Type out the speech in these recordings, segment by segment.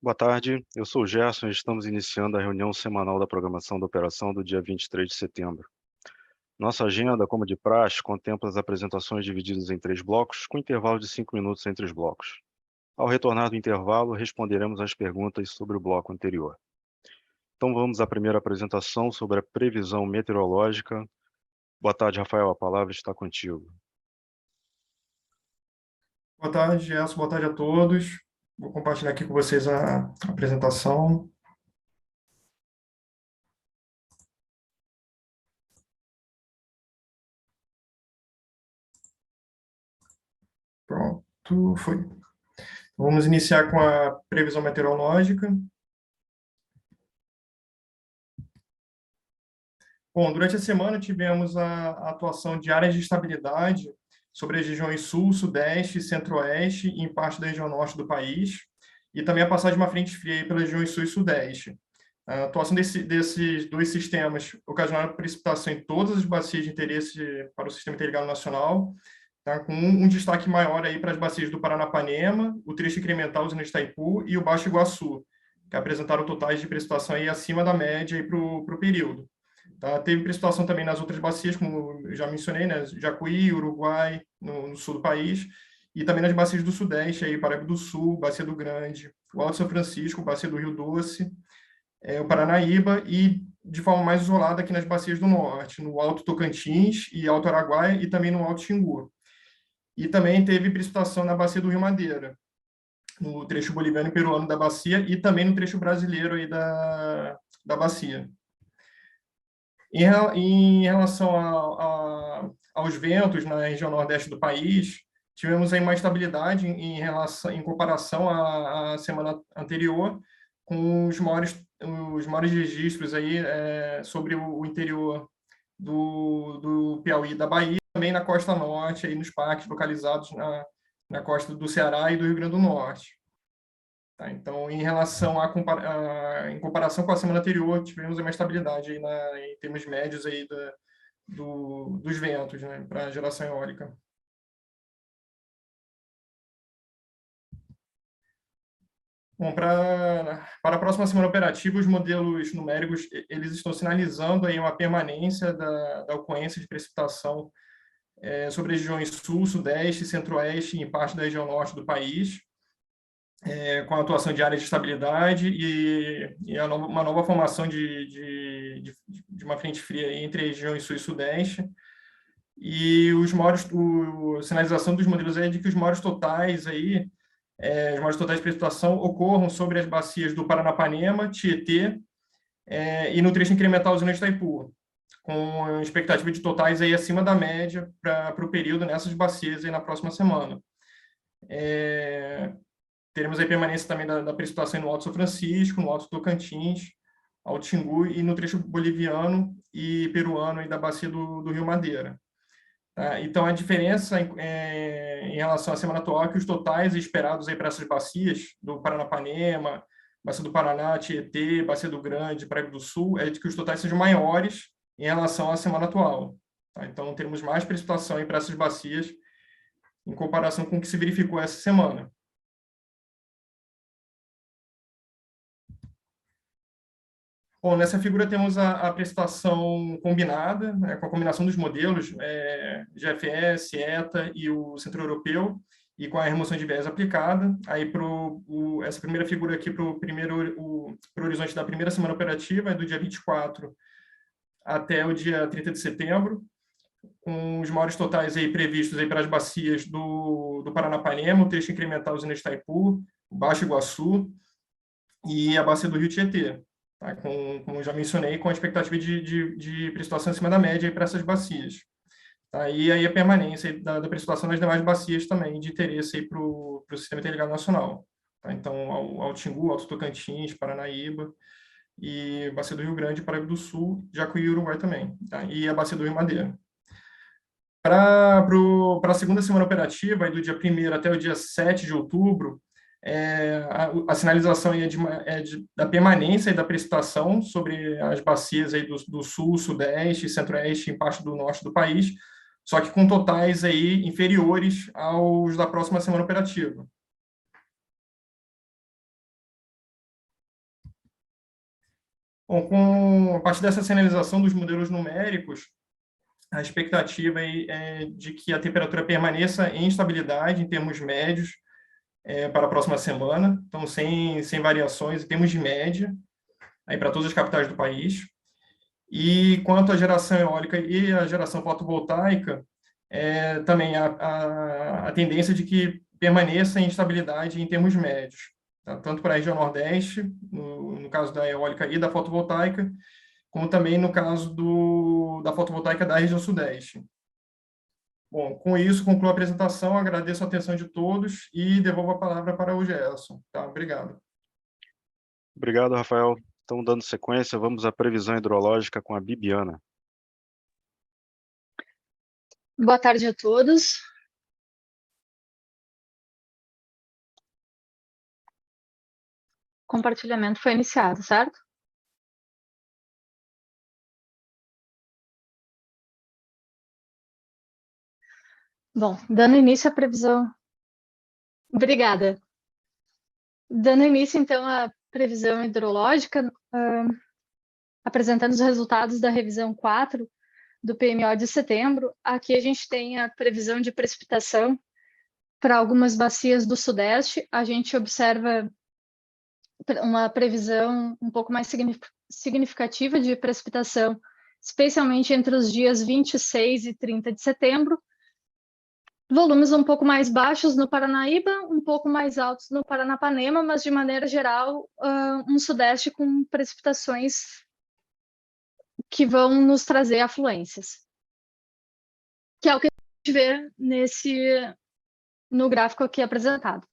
Boa tarde, eu sou o Gerson e estamos iniciando a reunião semanal da programação da operação do dia 23 de setembro. Nossa agenda, como de praxe, contempla as apresentações divididas em 3 blocos, com intervalo de 5 minutos entre os blocos. Ao retornar do intervalo, responderemos às perguntas sobre o bloco anterior. Então vamos à primeira apresentação sobre a previsão meteorológica. Boa tarde, Rafael, a palavra está contigo. Boa tarde, Gerson. Boa tarde a todos. Vou compartilhar aqui com vocês a apresentação. Pronto, foi. Vamos iniciar com a previsão meteorológica. Bom, durante a semana tivemos a atuação de áreas de estabilidade sobre as regiões sul, sudeste, centro-oeste e em parte da região norte do país, e também a passagem de uma frente fria aí pelas regiões sul e sudeste. A atuação desses dois sistemas ocasionaram precipitação em todas as bacias de interesse para o Sistema Interligado Nacional, tá? Com um destaque maior aí para as bacias do Paranapanema, o trecho incremental usina de Itaipu e o Baixo Iguaçu, que apresentaram totais de precipitação aí acima da média para o período. Tá? Teve precipitação também nas outras bacias, como eu já mencionei, né? Jacuí, Uruguai, no sul do país, e também nas bacias do Sudeste, aí, Paraíba do Sul, Bacia do Grande, o Alto São Francisco, Bacia do Rio Doce, o Paranaíba, e de forma mais isolada aqui nas bacias do Norte, no Alto Tocantins e Alto Araguaia, e também no Alto Xingu. E também teve precipitação na bacia do Rio Madeira, no trecho boliviano e peruano da bacia, e também no trecho brasileiro aí da bacia. Em relação aos ventos na região nordeste do país, tivemos aí uma estabilidade em comparação à semana anterior, com os maiores registros aí sobre o interior do Piauí e da Bahia, também na costa norte, aí nos parques localizados na costa do Ceará e do Rio Grande do Norte. Tá? Então, em comparação com a semana anterior, tivemos uma estabilidade aí em termos médios aí dos ventos, né, para geração eólica. Bom, para a próxima semana operativa, os modelos numéricos eles estão sinalizando aí uma permanência da ocorrência de precipitação sobre as regiões sul, sudeste, centro-oeste e em parte da região norte do país, com a atuação de áreas de estabilidade e uma nova formação de uma frente fria entre as regiões sul e sudeste. E a sinalização dos modelos é de que os maiores totais aí, os maiores totais de precipitação ocorram sobre as bacias do Paranapanema, Tietê, e no trecho incremental usina de Itaipu, com expectativa de totais aí acima da média para o período nessas bacias aí na próxima semana. Teremos aí permanência também da precipitação no Alto São Francisco, no Alto Tocantins, Alto Xingu e no trecho boliviano e peruano aí da bacia do Rio Madeira. Tá? Então, a diferença em relação à semana atual é que os totais esperados aí para essas bacias, do Paranapanema, Bacia do Paraná, Tietê, Bacia do Grande, Paraíba do Sul, é de que os totais sejam maiores em relação à semana atual. Tá? Então, teremos mais precipitação aí para essas bacias em comparação com o que se verificou essa semana. Bom, nessa figura temos a precipitação combinada, né, com a combinação dos modelos, GFS, ETA e o Centro-Europeu, e com a remoção de viés aplicada. Aí, essa primeira figura aqui para o horizonte da primeira semana operativa, é do dia 24 até o dia 30 de setembro, com os maiores totais aí previstos aí para as bacias do Paranapanema, o trecho incremental usina de Itaipu, o Baixo Iguaçu e a bacia do Rio Tietê. Tá? Como já mencionei, com a expectativa de precipitação acima da média para essas bacias. Tá? E aí a permanência da precipitação nas demais bacias também, de interesse para o Sistema Interligado Nacional. Tá? Então, Alto Xingu, Alto Tocantins, Paranaíba, e Bacia do Rio Grande, Paraíba do Sul, Jacuí e Uruguai também. Tá? E a Bacia do Rio Madeira. Para a segunda semana operativa, aí do dia 1º até o dia 7 de outubro, a sinalização aí da permanência e da precipitação sobre as bacias aí do sul, sudeste, centro-oeste e parte do norte do país, só que com totais aí inferiores aos da próxima semana operativa. Bom, a partir dessa sinalização dos modelos numéricos, a expectativa é de que a temperatura permaneça em estabilidade em termos médios para a próxima semana, então sem variações em termos de média, aí para todas as capitais do país. E quanto à geração eólica e à geração fotovoltaica, também a tendência de que permaneça em estabilidade em termos médios, tá? Tanto para a região Nordeste, no caso da eólica e da fotovoltaica, como também no caso da fotovoltaica da região Sudeste. Bom, com isso, concluo a apresentação, agradeço a atenção de todos e devolvo a palavra para o Gerson. Tá? Obrigado. Obrigado, Rafael. Então, dando sequência, vamos à previsão hidrológica com a Bibiana. Boa tarde a todos. Compartilhamento foi iniciado, certo? Bom, dando início à previsão... Obrigada. Dando início, então, à previsão hidrológica, apresentando os resultados da revisão 4 do PMO de setembro. Aqui a gente tem a previsão de precipitação para algumas bacias do Sudeste. A gente observa uma previsão um pouco mais significativa de precipitação, especialmente entre os dias 26 e 30 de setembro. Volumes um pouco mais baixos no Paranaíba, um pouco mais altos no Paranapanema, mas, de maneira geral, um Sudeste com precipitações que vão nos trazer afluências, que é o que a gente vê no gráfico aqui apresentado.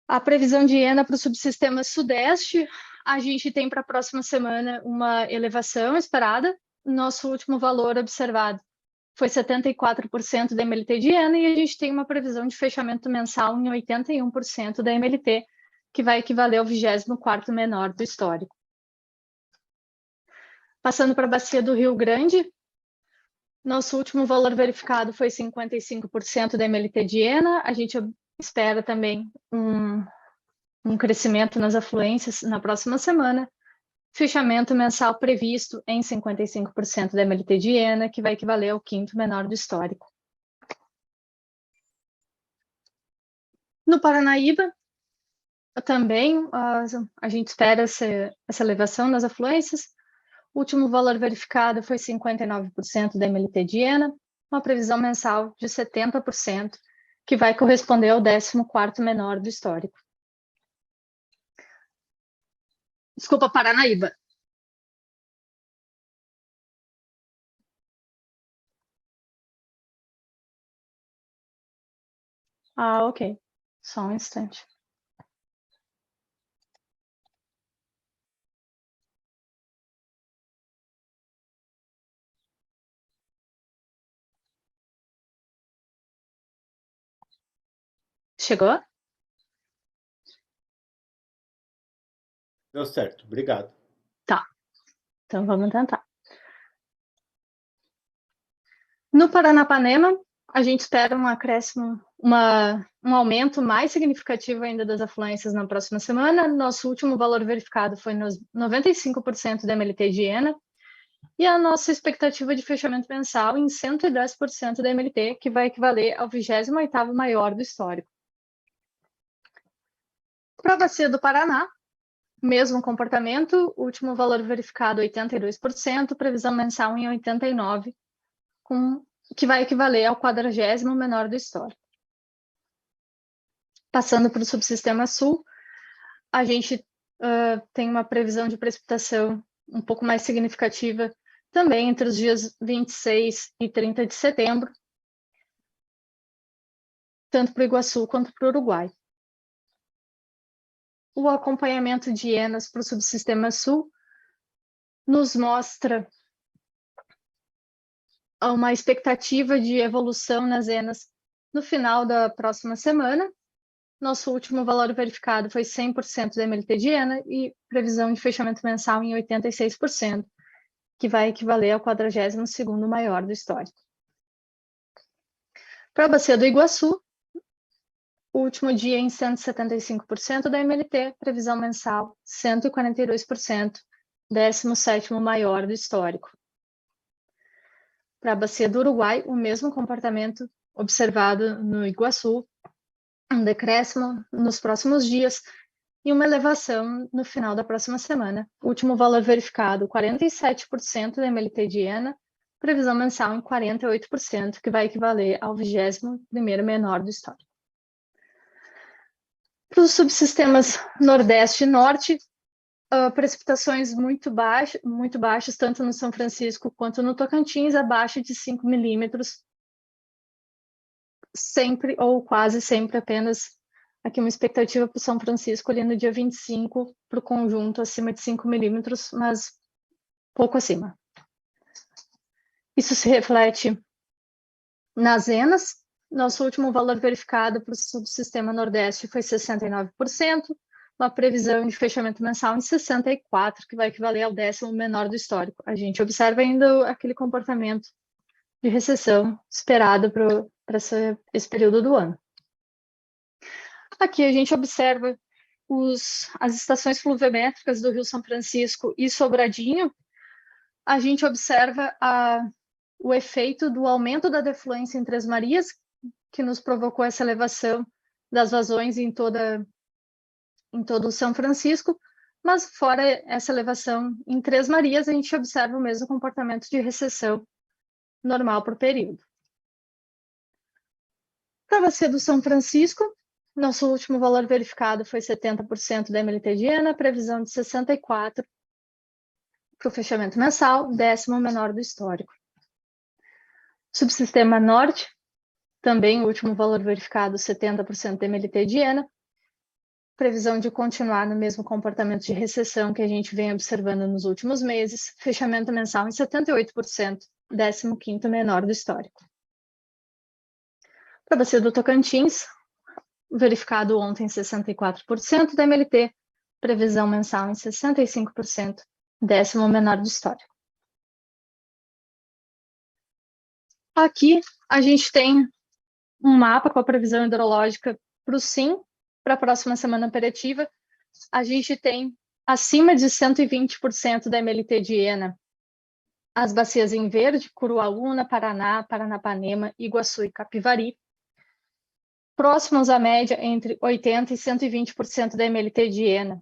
A previsão de ENA para o subsistema Sudeste, a gente tem para a próxima semana uma elevação esperada. Nosso último valor observado foi 74% da MLT de ENA, e a gente tem uma previsão de fechamento mensal em 81% da MLT, que vai equivaler ao 24º menor do histórico. Passando para a bacia do Rio Grande, nosso último valor verificado foi 55% da MLT de ENA. A gente espera também um crescimento nas afluências na próxima semana. Fechamento mensal previsto em 55% da MLT de ENA, que vai equivaler ao 5º menor do histórico. No Paranaíba, também a gente espera essa elevação nas afluências. O último valor verificado foi 59% da MLT de ENA, uma previsão mensal de 70%, que vai corresponder ao 14º menor do histórico. Desculpa, Paranaíba. Ok. Só um instante. Chegou? Deu certo, obrigado. Tá, então vamos tentar. No Paranapanema, a gente espera um acréscimo, um aumento mais significativo ainda das afluências na próxima semana. Nosso último valor verificado foi nos 95% da MLT de ENA, e a nossa expectativa de fechamento mensal em 110% da MLT, que vai equivaler ao 28º maior do histórico. Para a bacia do Paraná, mesmo comportamento, último valor verificado 82%, previsão mensal em 89%, que vai equivaler ao 40º menor do histórico. Passando para o subsistema sul, a gente tem uma previsão de precipitação um pouco mais significativa também entre os dias 26 e 30 de setembro, tanto para o Iguaçu quanto para o Uruguai. O acompanhamento de ENAs para o subsistema sul nos mostra uma expectativa de evolução nas ENAs no final da próxima semana. Nosso último valor verificado foi 100% da MLT de ENA e previsão de fechamento mensal em 86%, que vai equivaler ao 42º maior do histórico. Para a bacia do Iguaçu, o último dia em 175% da MLT, previsão mensal 142%, 17º maior do histórico. Para a bacia do Uruguai, o mesmo comportamento observado no Iguaçu, um decréscimo nos próximos dias e uma elevação no final da próxima semana. O último valor verificado, 47% da MLT de Iena, previsão mensal em 48%, que vai equivaler ao 21º menor do histórico. Para os subsistemas Nordeste e Norte, precipitações muito baixas, tanto no São Francisco quanto no Tocantins, abaixo de 5 milímetros, sempre ou quase sempre apenas aqui uma expectativa para o São Francisco ali no dia 25, para o conjunto acima de 5 milímetros, mas pouco acima. Isso se reflete nas ENAs. Nosso último valor verificado para o subsistema Nordeste foi 69%, uma previsão de fechamento mensal em 64%, que vai equivaler ao 10º menor do histórico. A gente observa ainda aquele comportamento de recessão esperado para esse período do ano. Aqui a gente observa as estações pluviométricas do Rio São Francisco e Sobradinho. A gente observa o efeito do aumento da defluência em Três Marias, que nos provocou essa elevação das vazões em todo o São Francisco, mas fora essa elevação em Três Marias, a gente observa o mesmo comportamento de recessão normal por período. Para a bacia do São Francisco, nosso último valor verificado foi 70% da MLT de Iena, previsão de 64% para o fechamento mensal, 10º menor do histórico. Subsistema Norte, também o último valor verificado, 70% da MLT de Iena, previsão de continuar no mesmo comportamento de recessão que a gente vem observando nos últimos meses, fechamento mensal em 78%, 15º menor do histórico. Para a bacia do Tocantins, verificado ontem 64% da MLT, previsão mensal em 65%, 10º menor do histórico. Aqui a gente tem um mapa com a previsão hidrológica para o SIM, para a próxima semana operativa. A gente tem acima de 120% da MLT de Iena, as bacias em verde, Curuaúna, Paraná, Paranapanema, Iguaçu e Capivari. Próximos à média, entre 80% e 120% da MLT de Iena,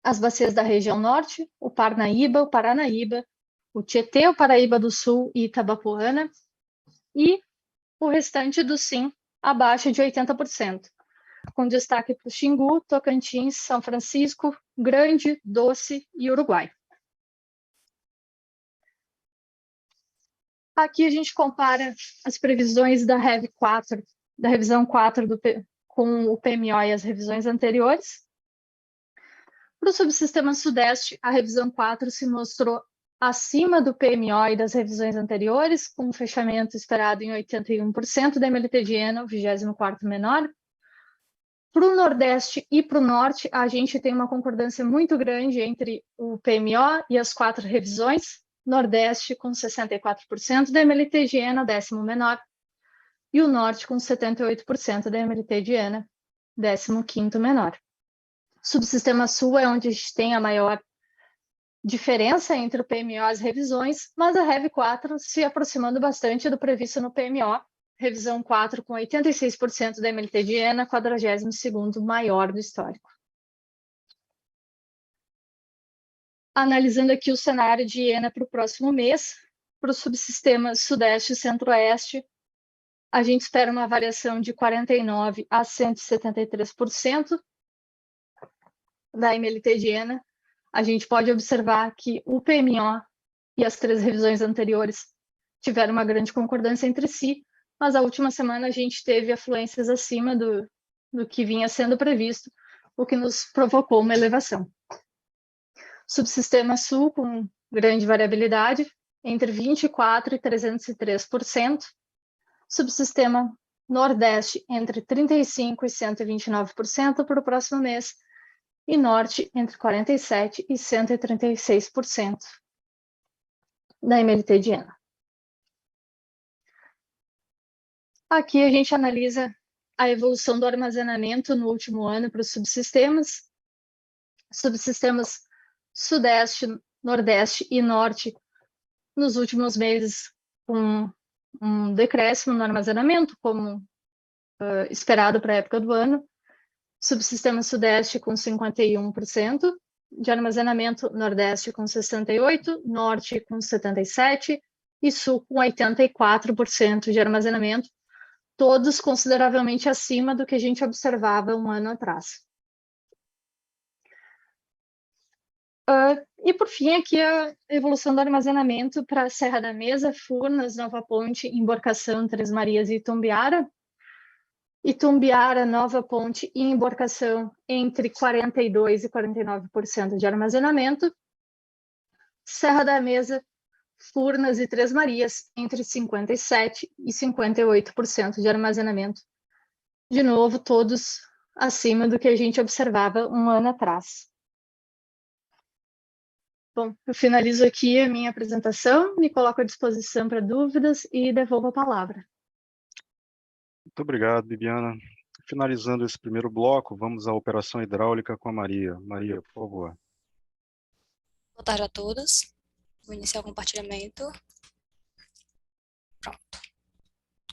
as bacias da região norte, o Parnaíba, o Paranaíba, o Tietê, o Paraíba do Sul e Itabapoana, e o restante do SIM abaixo de 80%, com destaque para o Xingu, Tocantins, São Francisco, Grande, Doce e Uruguai. Aqui a gente compara as previsões da REV 4, da revisão 4 com o PMO e as revisões anteriores. Para o subsistema Sudeste, a revisão 4 se mostrou acima do PMO e das revisões anteriores, com um fechamento esperado em 81% da MLT de Iena, o 24º menor. Para o Nordeste e para o Norte, a gente tem uma concordância muito grande entre o PMO e as 4 revisões. Nordeste com 64% da MLT de Iena, 10º menor, e o Norte com 78% da MLT de Iena, 15º menor. Subsistema Sul é onde a gente tem a maior diferença entre o PMO e as revisões, mas a REV 4 se aproximando bastante do previsto no PMO, revisão 4 com 86% da MLT de Iena, 42º maior do histórico. Analisando aqui o cenário de Iena para o próximo mês, para o subsistema Sudeste e Centro-Oeste, a gente espera uma variação de 49% a 173% da MLT de Iena. A gente pode observar que o PMO e as 3 revisões anteriores tiveram uma grande concordância entre si, mas a última semana a gente teve afluências acima do que vinha sendo previsto, o que nos provocou uma elevação. Subsistema Sul com grande variabilidade, entre 24% e 303%. Subsistema Nordeste entre 35% e 129% para o próximo mês, e Norte entre 47% e 136% da MLT de Iena. Aqui a gente analisa a evolução do armazenamento no último ano para os subsistemas. Subsistemas Sudeste, Nordeste e Norte, nos últimos meses, com um decréscimo no armazenamento, como esperado para a época do ano. Subsistema Sudeste com 51% de armazenamento, Nordeste com 68%, Norte com 77% e Sul com 84% de armazenamento, todos consideravelmente acima do que a gente observava um ano atrás. E, por fim, aqui a evolução do armazenamento para Serra da Mesa, Furnas, Nova Ponte, Emborcação, Três Marias e Itumbiara. Itumbiara, Nova Ponte e Emborcação entre 42% e 49% de armazenamento. Serra da Mesa, Furnas e Três Marias entre 57% e 58% de armazenamento. De novo, todos acima do que a gente observava um ano atrás. Bom, eu finalizo aqui a minha apresentação, me coloco à disposição para dúvidas e devolvo a palavra. Muito obrigado, Bibiana. Finalizando esse primeiro bloco, vamos à operação hidráulica com a Maria. Maria, por favor. Boa tarde a todos. Vou iniciar o compartilhamento. Pronto.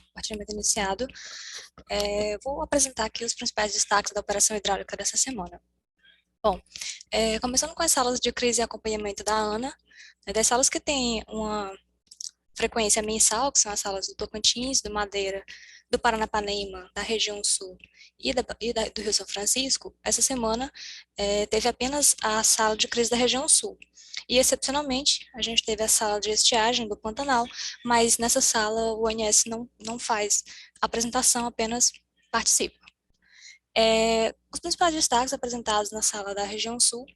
Compartilhamento iniciado. Vou apresentar aqui os principais destaques da operação hidráulica dessa semana. Bom, começando com as salas de crise e acompanhamento da ANA, das salas que têm uma frequência mensal, que são as salas do Tocantins, do Madeira, do Paranapanema, da região sul e do Rio São Francisco, essa semana teve apenas a sala de crise da região sul. E, excepcionalmente, a gente teve a sala de estiagem do Pantanal, mas nessa sala o ONS não faz apresentação, apenas participa. Os principais destaques apresentados na sala da região sul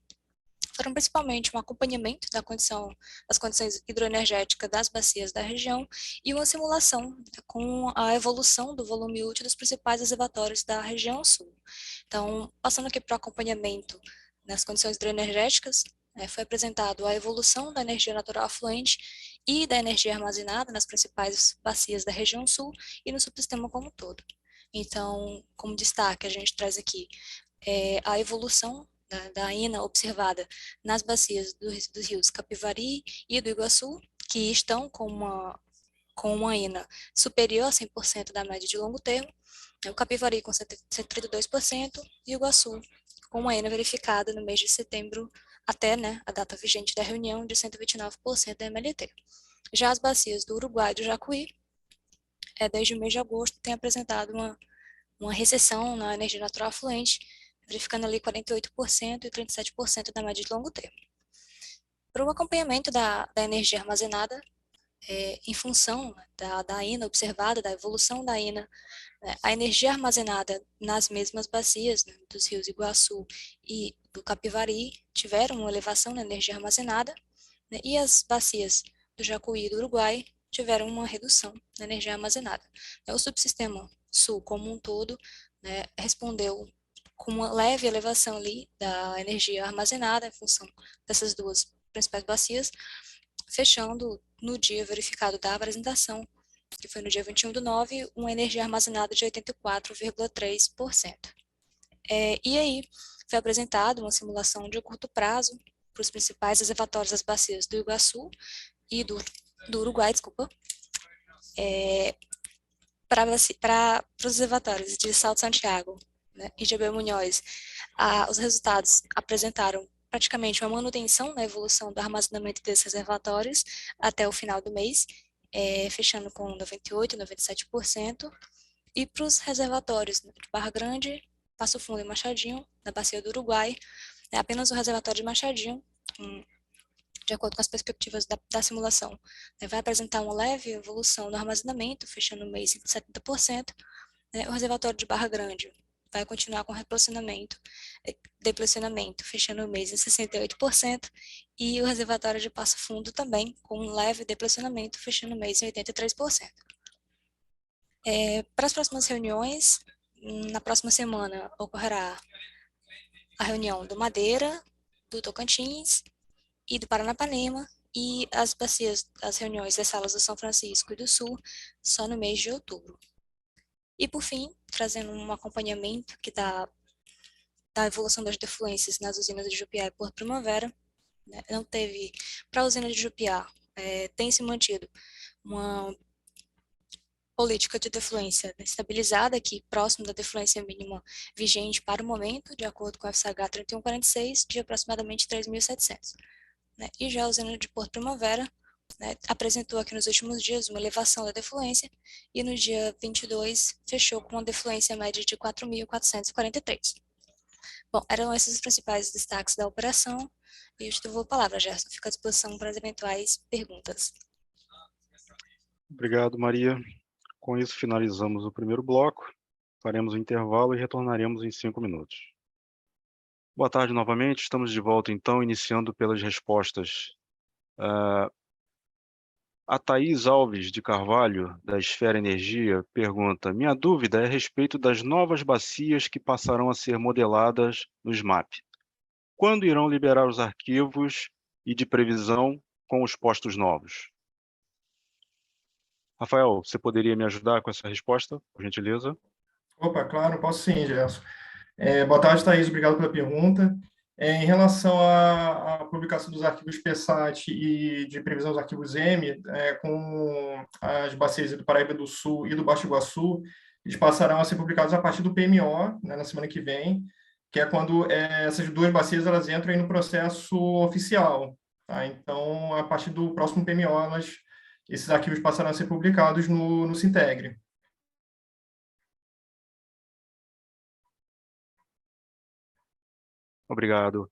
foram principalmente um acompanhamento das condições hidroenergéticas das bacias da região e uma simulação com a evolução do volume útil dos principais reservatórios da região sul. Então, passando aqui para o acompanhamento nas condições hidroenergéticas, foi apresentado a evolução da energia natural afluente e da energia armazenada nas principais bacias da região sul e no subsistema como um todo. Então, como destaque, a gente traz aqui a evolução da INA observada nas bacias dos rios Capivari e do Iguaçu, que estão com uma INA superior a 100% da média de longo termo, o Capivari com 132% e o Iguaçu com uma INA verificada no mês de setembro até a data vigente da reunião de 129% da MLT. Já as bacias do Uruguai e do Jacuí, desde o mês de agosto, têm apresentado uma recessão na energia natural afluente, verificando ali 48% e 37% da média de longo termo. Para o acompanhamento da energia armazenada, em função da INA observada, da evolução da INA, a energia armazenada nas mesmas bacias dos rios Iguaçu e do Capivari tiveram uma elevação na energia armazenada, e as bacias do Jacuí e do Uruguai tiveram uma redução na energia armazenada. O subsistema sul como um todo respondeu com uma leve elevação ali da energia armazenada em função dessas duas principais bacias, fechando no dia verificado da apresentação, que foi no dia 21/9, uma energia armazenada de 84,3%. E aí foi apresentada uma simulação de curto prazo para os principais reservatórios das bacias do Iguaçu e do Uruguai, para os reservatórios de Salto Santiago e de Abel Munhoz. Os resultados apresentaram praticamente uma manutenção na evolução do armazenamento desses reservatórios até o final do mês, fechando com 98% e 97%. E para os reservatórios de Barra Grande, Passo Fundo e Machadinho, na bacia do Uruguai, apenas o reservatório de Machadinho, de acordo com as perspectivas da simulação, vai apresentar uma leve evolução no armazenamento, fechando o mês em 70%. O reservatório de Barra Grande vai continuar com deplecionamento, fechando o mês em 68%, e o reservatório de Passo Fundo também, com um leve deplecionamento, fechando o mês em 83%. Para as próximas reuniões, na próxima semana ocorrerá a reunião do Madeira, do Tocantins e do Paranapanema, e as reuniões das salas do São Francisco e do Sul só no mês de outubro. E, por fim, trazendo um acompanhamento da evolução das defluências nas usinas de Jupiá e Porto Primavera, né? Não teve, para a usina de Jupiá, tem se mantido uma política de defluência estabilizada, aqui próximo da defluência mínima vigente para o momento, de acordo com o FCH 3146, de aproximadamente 3.700. Né? E já a usina de Porto Primavera, né, apresentou aqui nos últimos dias uma elevação da defluência e no dia 22 fechou com uma defluência média de 4.443. Bom, eram esses os principais destaques da operação e eu te devolvo a palavra, Gerson. Fico à disposição para as eventuais perguntas. Obrigado, Maria. Com isso, finalizamos o primeiro bloco, faremos um intervalo e retornaremos em 5 minutos. Boa tarde novamente, estamos de volta então, iniciando pelas respostas. A Thaís Alves de Carvalho, da Esfera Energia, pergunta: minha dúvida é a respeito das novas bacias que passarão a ser modeladas no SMAP. Quando irão liberar os arquivos e de previsão com os postos novos? Rafael, você poderia me ajudar com essa resposta, por gentileza? Opa, claro, posso sim, Gerson. Boa tarde, Thaís, obrigado pela pergunta. Em relação à publicação dos arquivos PSAT e de previsão dos arquivos M, com as bacias do Paraíba do Sul e do Baixo Iguaçu, eles passarão a ser publicados a partir do PMO, né, na semana que vem, que é quando essas duas bacias elas entram aí no processo oficial. Tá? Então, a partir do próximo PMO, esses arquivos passarão a ser publicados no Sintegre. Obrigado.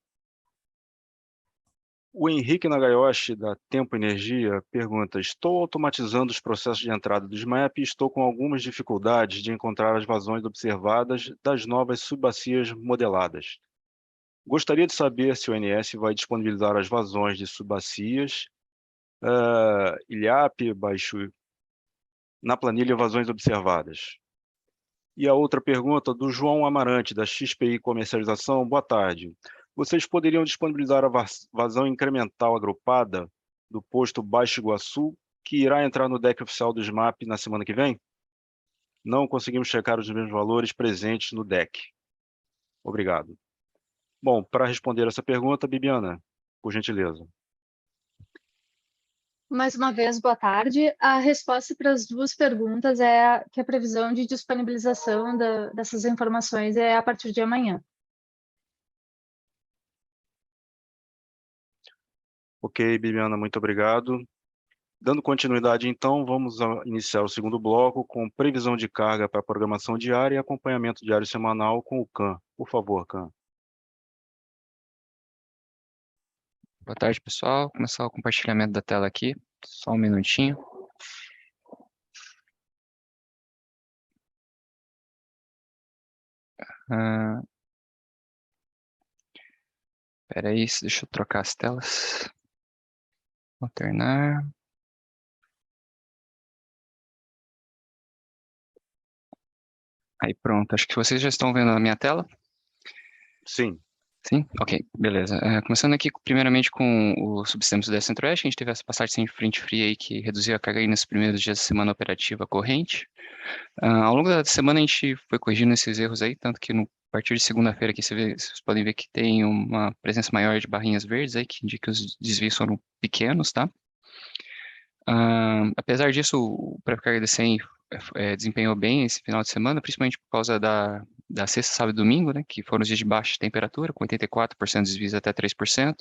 O Henrique Nagayoshi, da Tempo Energia, pergunta: estou automatizando os processos de entrada do SMAP e estou com algumas dificuldades de encontrar as vazões observadas das novas subbacias modeladas. Gostaria de saber se o ONS vai disponibilizar as vazões de subbacias, ILHAP, baixo, na planilha vazões observadas. E a outra pergunta do João Amarante, da XPI Comercialização. Boa tarde. Vocês poderiam disponibilizar a vazão incremental agrupada do posto Baixo Iguaçu, que irá entrar no deck oficial do SMAP na semana que vem? Não conseguimos checar os mesmos valores presentes no deck. Obrigado. Bom, para responder essa pergunta, Bibiana, por gentileza. Mais uma vez, boa tarde. A resposta para as duas perguntas é que a previsão de disponibilização dessas informações é a partir de amanhã. Ok, Bibiana, muito obrigado. Dando continuidade, então, vamos iniciar o segundo bloco com previsão de carga para programação diária e acompanhamento diário semanal com o CAN. Por favor, CAN. Boa tarde, pessoal. Vou começar o compartilhamento da tela aqui. Só um minutinho. Espera aí, deixa eu trocar as telas. Alternar. Aí pronto, acho que vocês já estão vendo a minha tela? Sim. Sim? Ok, beleza. Começando aqui primeiramente com o subsistema Sudeste Centro-Oeste, a gente teve essa passagem de frente fria aí que reduziu a carga aí nos primeiros dias da semana operativa corrente. Ao longo da semana a gente foi corrigindo esses erros aí, tanto que a partir de segunda-feira aqui vocês podem ver que tem uma presença maior de barrinhas verdes aí, que indica que os desvios foram pequenos, tá? Apesar disso, o pré-carga de 100 desempenhou bem esse final de semana, principalmente por causa da sexta, sábado e domingo, né, que foram os dias de baixa temperatura, com 84% de desvios até 3%,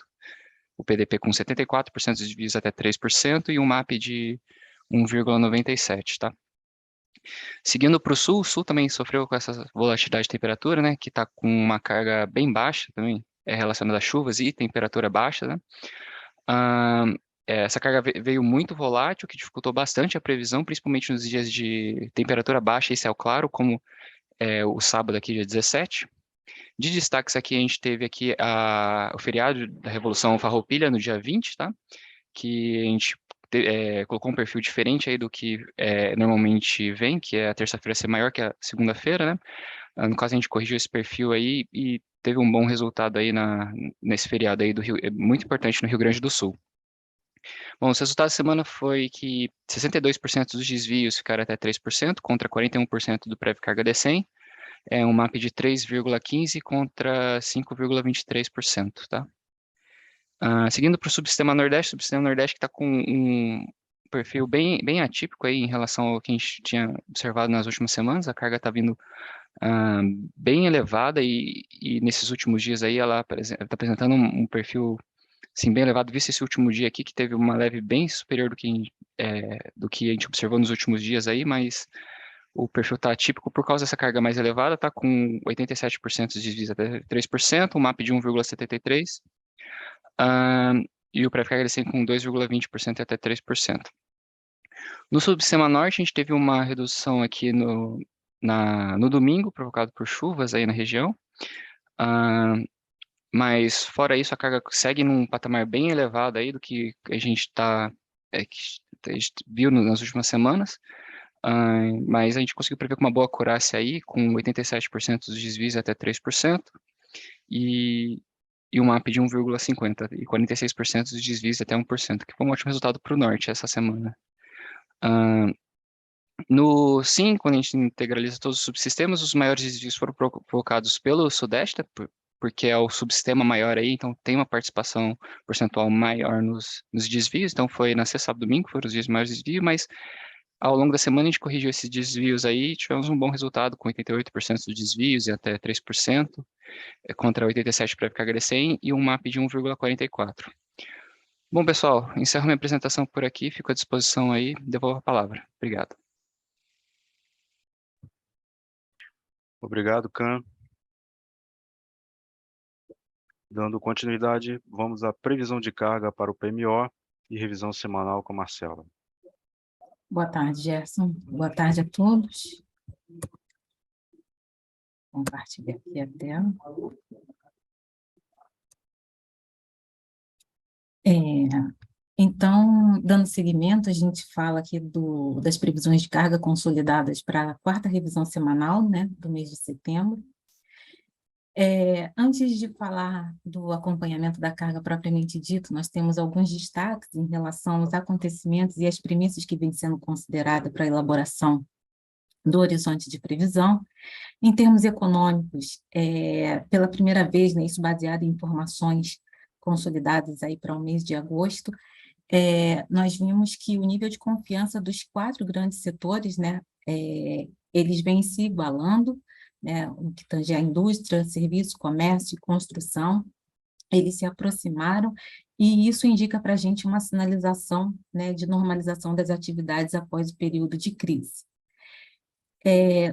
o PDP com 74% de desvios até 3% e um MAP de 1,97, tá? Seguindo para o sul também sofreu com essa volatilidade de temperatura, né, que está com uma carga bem baixa também, relacionada a chuvas e temperatura baixa, né? Essa carga veio muito volátil, que dificultou bastante a previsão, principalmente nos dias de temperatura baixa e céu claro, como o sábado aqui, dia 17. De destaques aqui, a gente teve aqui o feriado da Revolução Farroupilha no dia 20, tá? Que a gente colocou um perfil diferente aí do que normalmente vem, que é a terça-feira ser maior que a segunda-feira, né? No caso, a gente corrigiu esse perfil aí e teve um bom resultado aí nesse feriado aí do Rio, muito importante no Rio Grande do Sul. Bom, os resultados da semana foi que 62% dos desvios ficaram até 3%, contra 41% do prévio carga de 100, um MAP de 3,15 contra 5,23%, tá? Seguindo para o subsistema Nordeste que está com um perfil bem atípico aí em relação ao que a gente tinha observado nas últimas semanas. A carga está vindo bem elevada e nesses últimos dias aí ela está apresentando um perfil assim, bem elevado, visto esse último dia aqui, que teve uma leve bem superior do que a gente observou nos últimos dias aí, mas o perfil está atípico por causa dessa carga mais elevada, está com 87% de desvios até 3%, um MAP de 1,73%, e o pré-carga com 2,20% até 3%. No subsistema Norte, a gente teve uma redução aqui no domingo, provocado por chuvas aí na região, mas fora isso, a carga segue num patamar bem elevado aí do que a gente viu nas últimas semanas, mas a gente conseguiu prever com uma boa acurácia aí, com 87% dos desvios até 3%, e um MAP de 1,50 e 46% dos desvios até 1%, que foi um ótimo resultado para o Norte essa semana. No SIM, quando a gente integraliza todos os subsistemas, os maiores desvios foram provocados pelo Sudeste, porque é o subsistema maior aí, então tem uma participação percentual maior nos desvios, então foi na sexta, sábado, domingo, foram os dias de maior desvio, mas ao longo da semana a gente corrigiu esses desvios aí, tivemos um bom resultado com 88% dos desvios e até 3%, contra 87% para FKHD100 e um MAP de 1,44. Bom, pessoal, encerro minha apresentação por aqui, fico à disposição aí, devolvo a palavra. Obrigado. Obrigado, Can. Dando continuidade, vamos à previsão de carga para o PMO e revisão semanal com a Marcela. Boa tarde, Gerson. Boa tarde a todos. Compartilhar aqui a tela. Então, dando seguimento, a gente fala aqui das previsões de carga consolidadas para a quarta revisão semanal, né, do mês de setembro. Antes de falar do acompanhamento da carga propriamente dito, nós temos alguns destaques em relação aos acontecimentos e as premissas que vêm sendo consideradas para a elaboração do horizonte de previsão. Em termos econômicos, pela primeira vez, né, isso baseado em informações consolidadas aí para o mês de agosto, nós vimos que o nível de confiança dos 4 grandes setores, né, eles vêm se igualando, né, o que tange a indústria, serviço, comércio e construção, eles se aproximaram, e isso indica para a gente uma sinalização, né, de normalização das atividades após o período de crise.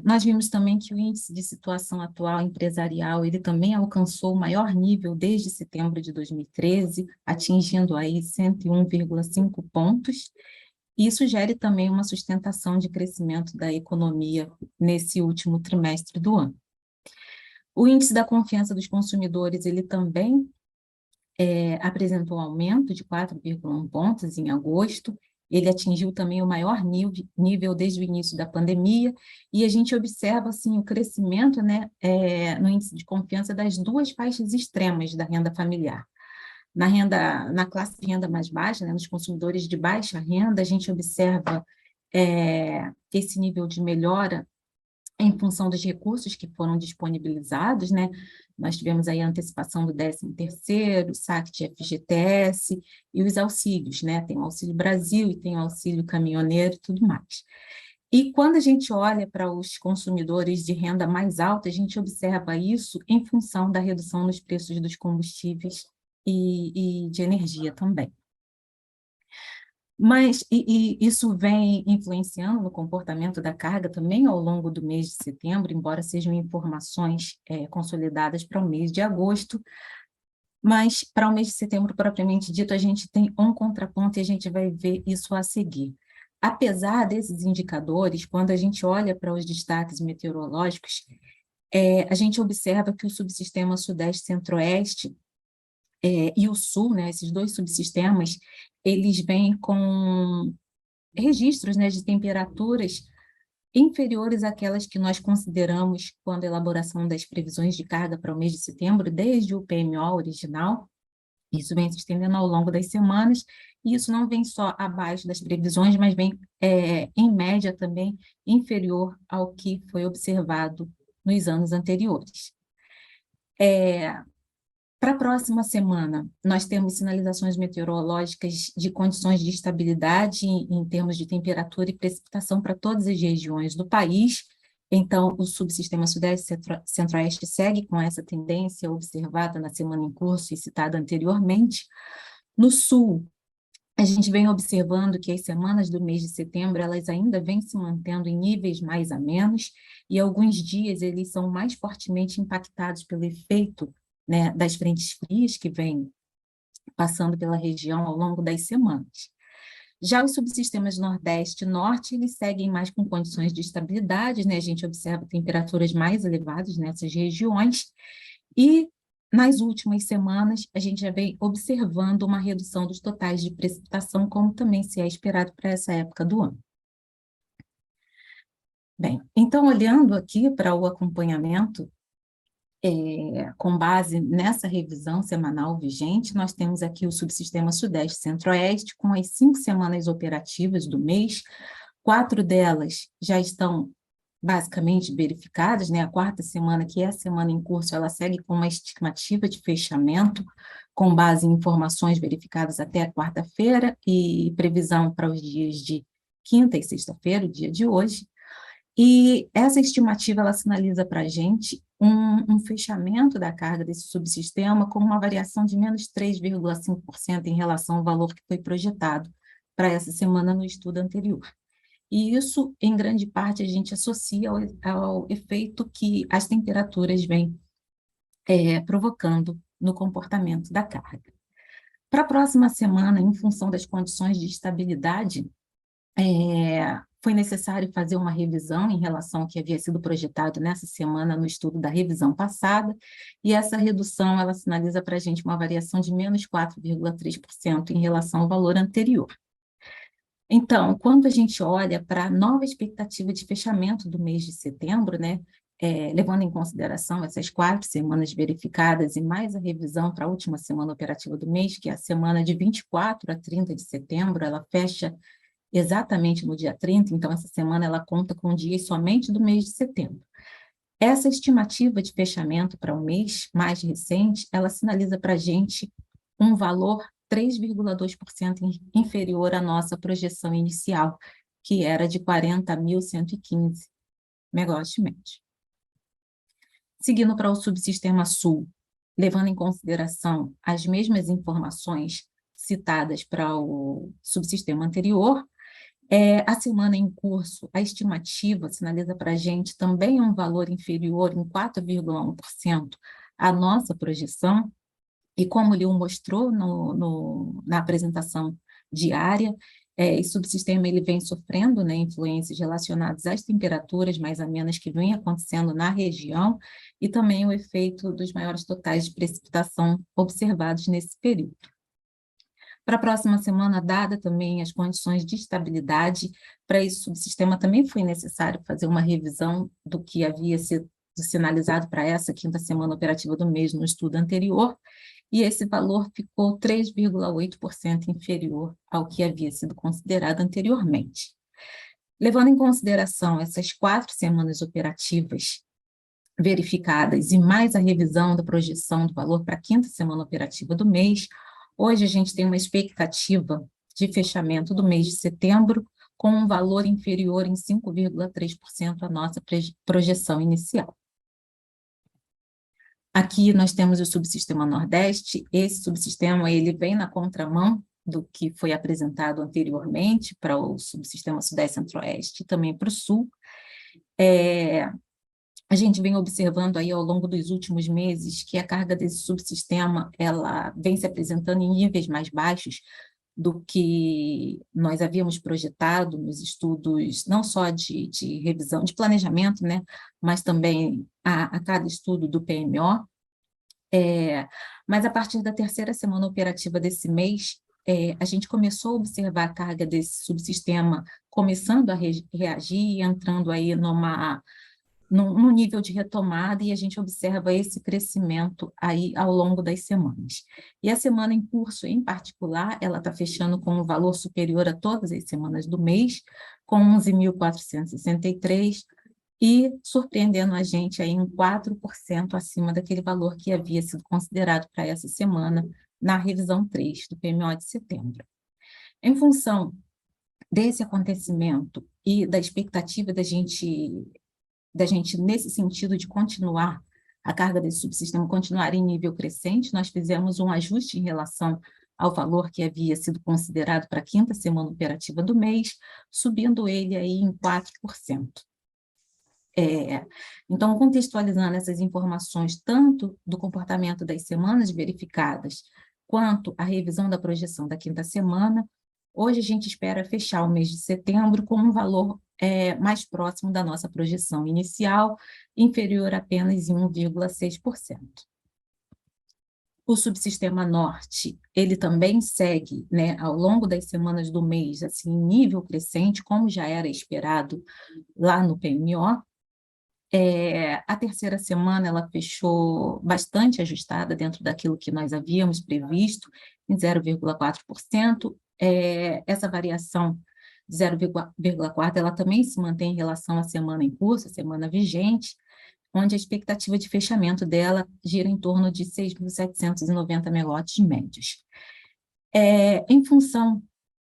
Nós vimos também que o índice de situação atual empresarial, ele também alcançou o maior nível desde setembro de 2013, atingindo aí 101,5 pontos. Isso gera também uma sustentação de crescimento da economia nesse último trimestre do ano. O índice da confiança dos consumidores, ele também apresentou um aumento de 4,1 pontos em agosto. Ele atingiu também o maior nível desde o início da pandemia, e a gente observa assim, o crescimento, né, no índice de confiança das 2 faixas extremas da renda familiar. Na classe de renda mais baixa, né, nos consumidores de baixa renda, a gente observa esse nível de melhora em função dos recursos que foram disponibilizados, né? Nós tivemos aí a antecipação do 13º, saque de FGTS e os auxílios, né? Tem o Auxílio Brasil e tem o Auxílio Caminhoneiro e tudo mais. E quando a gente olha para os consumidores de renda mais alta, a gente observa isso em função da redução nos preços dos combustíveis e de energia também. Mas isso vem influenciando no comportamento da carga também ao longo do mês de setembro, embora sejam informações consolidadas para o mês de agosto, mas para o mês de setembro, propriamente dito, a gente tem um contraponto e a gente vai ver isso a seguir. Apesar desses indicadores, quando a gente olha para os destaques meteorológicos, a gente observa que o subsistema Sudeste-Centro-Oeste e o Sul, né, esses 2 subsistemas, eles vêm com registros, né, de temperaturas inferiores àquelas que nós consideramos quando a elaboração das previsões de carga para o mês de setembro, desde o PMO original. Isso vem se estendendo ao longo das semanas, e isso não vem só abaixo das previsões, mas vem, em média, também inferior ao que foi observado nos anos anteriores. Para a próxima semana, nós temos sinalizações meteorológicas de condições de estabilidade em termos de temperatura e precipitação para todas as regiões do país. Então, o subsistema Sudeste Centro-Oeste segue com essa tendência observada na semana em curso e citada anteriormente. No Sul, a gente vem observando que as semanas do mês de setembro, elas ainda vêm se mantendo em níveis mais amenos, e alguns dias eles são mais fortemente impactados pelo efeito, né, das frentes frias que vêm passando pela região ao longo das semanas. Já os subsistemas Nordeste e Norte, eles seguem mais com condições de estabilidade, né? A gente observa temperaturas mais elevadas nessas regiões, e nas últimas semanas, a gente já vem observando uma redução dos totais de precipitação, como também se é esperado para essa época do ano. Bem, então, olhando aqui para o acompanhamento, com base nessa revisão semanal vigente, nós temos aqui o subsistema Sudeste Centro-Oeste, com as 5 semanas operativas do mês, 4 delas já estão basicamente verificadas, né? A 4ª semana, que é a semana em curso, ela segue com uma estimativa de fechamento, com base em informações verificadas até a quarta-feira e previsão para os dias de quinta e sexta-feira, o dia de hoje. E essa estimativa, ela sinaliza para a gente um fechamento da carga desse subsistema com uma variação de menos 3,5% em relação ao valor que foi projetado para essa semana no estudo anterior. E isso, em grande parte, a gente associa ao efeito que as temperaturas vêm provocando no comportamento da carga. Para a próxima semana, em função das condições de estabilidade, foi necessário fazer uma revisão em relação ao que havia sido projetado nessa semana no estudo da revisão passada, e essa redução, ela sinaliza para a gente uma variação de menos 4,3% em relação ao valor anterior. Então, quando a gente olha para a nova expectativa de fechamento do mês de setembro, né, levando em consideração essas 4 semanas verificadas e mais a revisão para a última semana operativa do mês, que é a semana de 24 a 30 de setembro, ela fecha exatamente no dia 30, então essa semana ela conta com dias somente do mês de setembro. Essa estimativa de fechamento para o mês mais recente, ela sinaliza para a gente um valor 3,2% inferior à nossa projeção inicial, que era de 40.115 megawatts médio. Seguindo para o subsistema Sul, levando em consideração as mesmas informações citadas para o subsistema anterior, a semana em curso, a estimativa sinaliza para a gente também um valor inferior em 4,1% à nossa projeção, e como o Leo mostrou na apresentação diária, esse subsistema ele vem sofrendo, né, influências relacionadas às temperaturas mais amenas que vêm acontecendo na região, e também o efeito dos maiores totais de precipitação observados nesse período. Para a próxima semana, dada também as condições de estabilidade, para esse subsistema também foi necessário fazer uma revisão do que havia sido sinalizado para essa 5ª semana operativa do mês no estudo anterior, e esse valor ficou 3,8% inferior ao que havia sido considerado anteriormente. Levando em consideração essas 4 semanas operativas verificadas e mais a revisão da projeção do valor para a 5ª semana operativa do mês, hoje a gente tem uma expectativa de fechamento do mês de setembro com um valor inferior em 5,3% à nossa projeção inicial. Aqui nós temos o subsistema Nordeste. Esse subsistema ele vem na contramão do que foi apresentado anteriormente para o subsistema Sudeste Centro-Oeste e também para o Sul. A gente vem observando aí ao longo dos últimos meses que a carga desse subsistema ela vem se apresentando em níveis mais baixos do que nós havíamos projetado nos estudos, não só de revisão, de planejamento, né, mas também a cada estudo do PMO. Mas a partir da 3ª semana operativa desse mês, a gente começou a observar a carga desse subsistema começando a reagir e entrando aí num nível de retomada, e a gente observa esse crescimento aí ao longo das semanas. E a semana em curso, em particular, ela está fechando com um valor superior a todas as semanas do mês, com 11.463, e surpreendendo a gente aí em 4% acima daquele valor que havia sido considerado para essa semana na revisão 3 do PMO de setembro. Em função desse acontecimento e da expectativa da gente, nesse sentido de continuar, a carga desse subsistema continuar em nível crescente, nós fizemos um ajuste em relação ao valor que havia sido considerado para a 5ª semana operativa do mês, subindo ele aí em 4%. Então, contextualizando essas informações, tanto do comportamento das semanas verificadas, quanto a revisão da projeção da 5ª semana, hoje a gente espera fechar o mês de setembro com um valor mais próximo da nossa projeção inicial, inferior apenas em 1,6%. O subsistema norte, ele também segue, né, ao longo das semanas do mês, assim, em nível crescente, como já era esperado lá no PMO. A 3ª semana ela fechou bastante ajustada dentro daquilo que nós havíamos previsto, em 0,4%. Essa variação de 0,4% ela também se mantém em relação à semana em curso, a semana vigente, onde a expectativa de fechamento dela gira em torno de 6.790 megawatts médios. Em função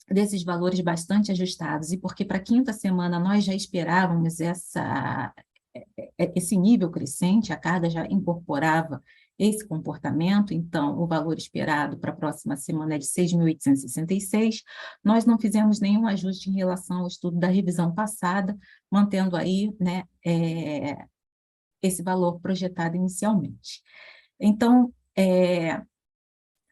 desses valores bastante ajustados, e porque para a 5ª semana nós já esperávamos esse nível crescente, a carga já incorporava esse comportamento, então o valor esperado para a próxima semana é de 6.866, nós não fizemos nenhum ajuste em relação ao estudo da revisão passada, mantendo aí, né, esse valor projetado inicialmente. Então,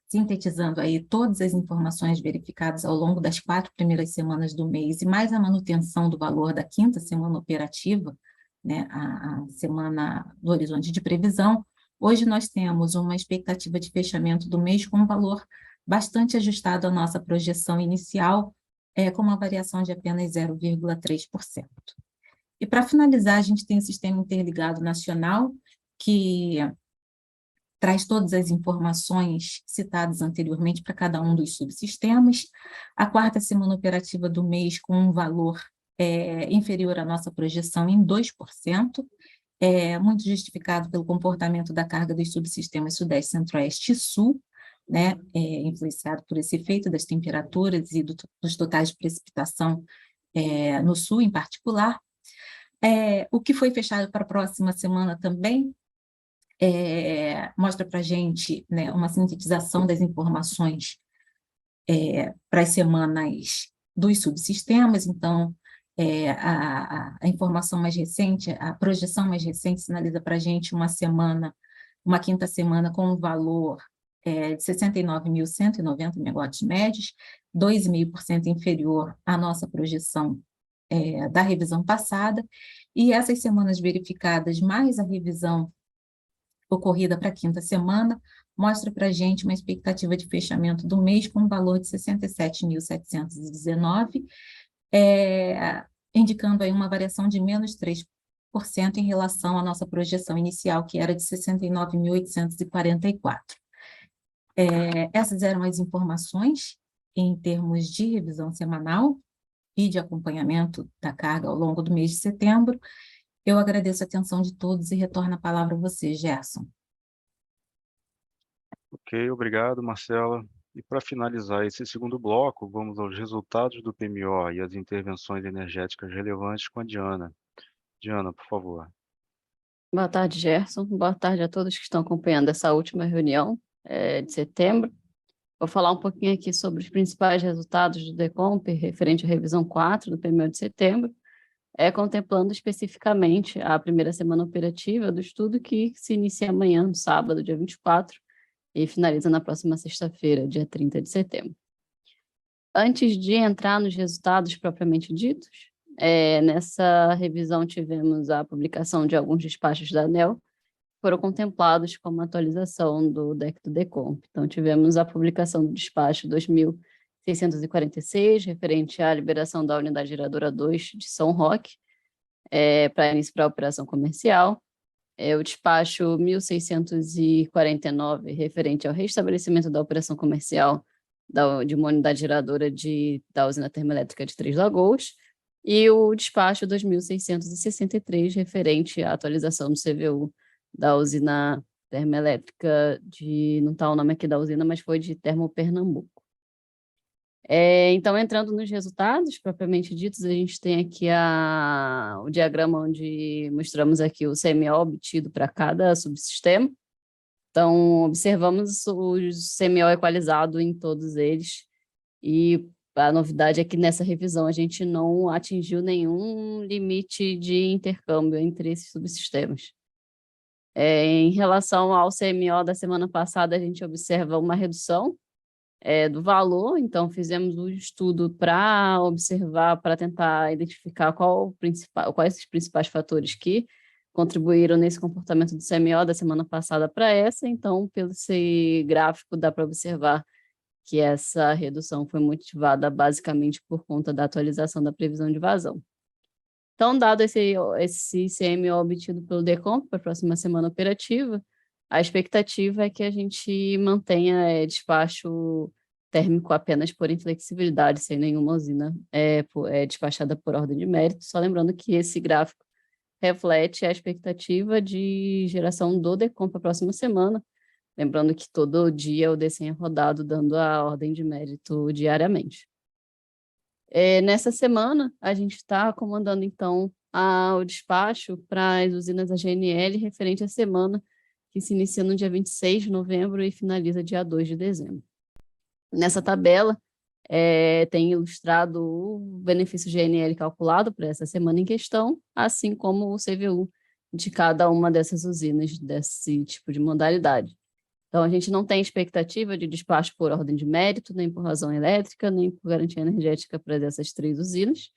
sintetizando aí todas as informações verificadas ao longo das 4 primeiras semanas do mês, e mais a manutenção do valor da 5ª semana operativa, né, a semana do horizonte de previsão, hoje nós temos uma expectativa de fechamento do mês com um valor bastante ajustado à nossa projeção inicial, com uma variação de apenas 0,3%. E para finalizar, a gente tem o Sistema Interligado Nacional, que traz todas as informações citadas anteriormente para cada um dos subsistemas. A 4ª semana operativa do mês com um valor inferior à nossa projeção em 2%, muito justificado pelo comportamento da carga dos subsistemas Sudeste, Centro-Oeste e Sul, né, influenciado por esse efeito das temperaturas e dos totais de precipitação no Sul em particular. O que foi fechado para a próxima semana também mostra para a gente, né, uma sintetização das informações para as semanas dos subsistemas. Então, a informação mais recente, a projeção mais recente sinaliza para a gente uma 5ª semana com um valor de 69.190 megawatts médios, 2,5% inferior à nossa projeção da revisão passada, e essas semanas verificadas, mais a revisão ocorrida para a 5ª semana, mostra para a gente uma expectativa de fechamento do mês com um valor de 67.719, indicando aí uma variação de menos 3% em relação à nossa projeção inicial, que era de 69.844. Essas eram as informações em termos de revisão semanal e de acompanhamento da carga ao longo do mês de setembro. Eu agradeço a atenção de todos e retorno a palavra a você, Gerson. Ok, obrigado, Marcela. E para finalizar esse segundo bloco, vamos aos resultados do PMO e as intervenções energéticas relevantes com a Diana. Diana, por favor. Boa tarde, Gerson. Boa tarde a todos que estão acompanhando essa última reunião de setembro. Vou falar um pouquinho aqui sobre os principais resultados do DECOMP referente à revisão 4 do PMO de setembro, contemplando especificamente a primeira semana operativa do estudo que se inicia amanhã, no sábado, dia 24, e finaliza na próxima sexta-feira, dia 30 de setembro. Antes de entrar nos resultados propriamente ditos, nessa revisão tivemos a publicação de alguns despachos da ANEEL, que foram contemplados como atualização do DEC do DECOMP. Então, tivemos a publicação do despacho 2646, referente à liberação da unidade geradora 2 de São Roque, para início para a operação comercial. O despacho 1649, referente ao restabelecimento da operação comercial de uma unidade geradora da usina termoelétrica de Três Lagoas, e o despacho 2663, referente à atualização do CVU da usina termoelétrica não está o nome aqui da usina, mas foi de Termopernambuco. Então, entrando nos resultados propriamente ditos, a gente tem aqui o diagrama onde mostramos aqui o CMO obtido para cada subsistema. Então, observamos o CMO equalizado em todos eles, e a novidade é que nessa revisão a gente não atingiu nenhum limite de intercâmbio entre esses subsistemas. Em relação ao CMO da semana passada, a gente observa uma redução do valor, então fizemos um estudo para observar, para tentar identificar quais os principais fatores que contribuíram nesse comportamento do CMO da semana passada para essa. Então, pelo esse gráfico, dá para observar que essa redução foi motivada basicamente por conta da atualização da previsão de vazão. Então, dado esse CMO obtido pelo DECOMP para a próxima semana operativa, a expectativa é que a gente mantenha despacho térmico apenas por inflexibilidade, sem nenhuma usina despachada por ordem de mérito. Só lembrando que esse gráfico reflete a expectativa de geração do DECOMP para a próxima semana. Lembrando que todo dia o DECEM é rodado, dando a ordem de mérito diariamente. Nessa semana, a gente está comandando, então, o despacho para as usinas AGNL referente à semana que se inicia no dia 26 de novembro e finaliza dia 2 de dezembro. Nessa tabela, tem ilustrado o benefício GNL calculado para essa semana em questão, assim como o CVU de cada uma dessas usinas desse tipo de modalidade. Então, a gente não tem expectativa de despacho por ordem de mérito, nem por razão elétrica, nem por garantia energética para essas 3 usinas.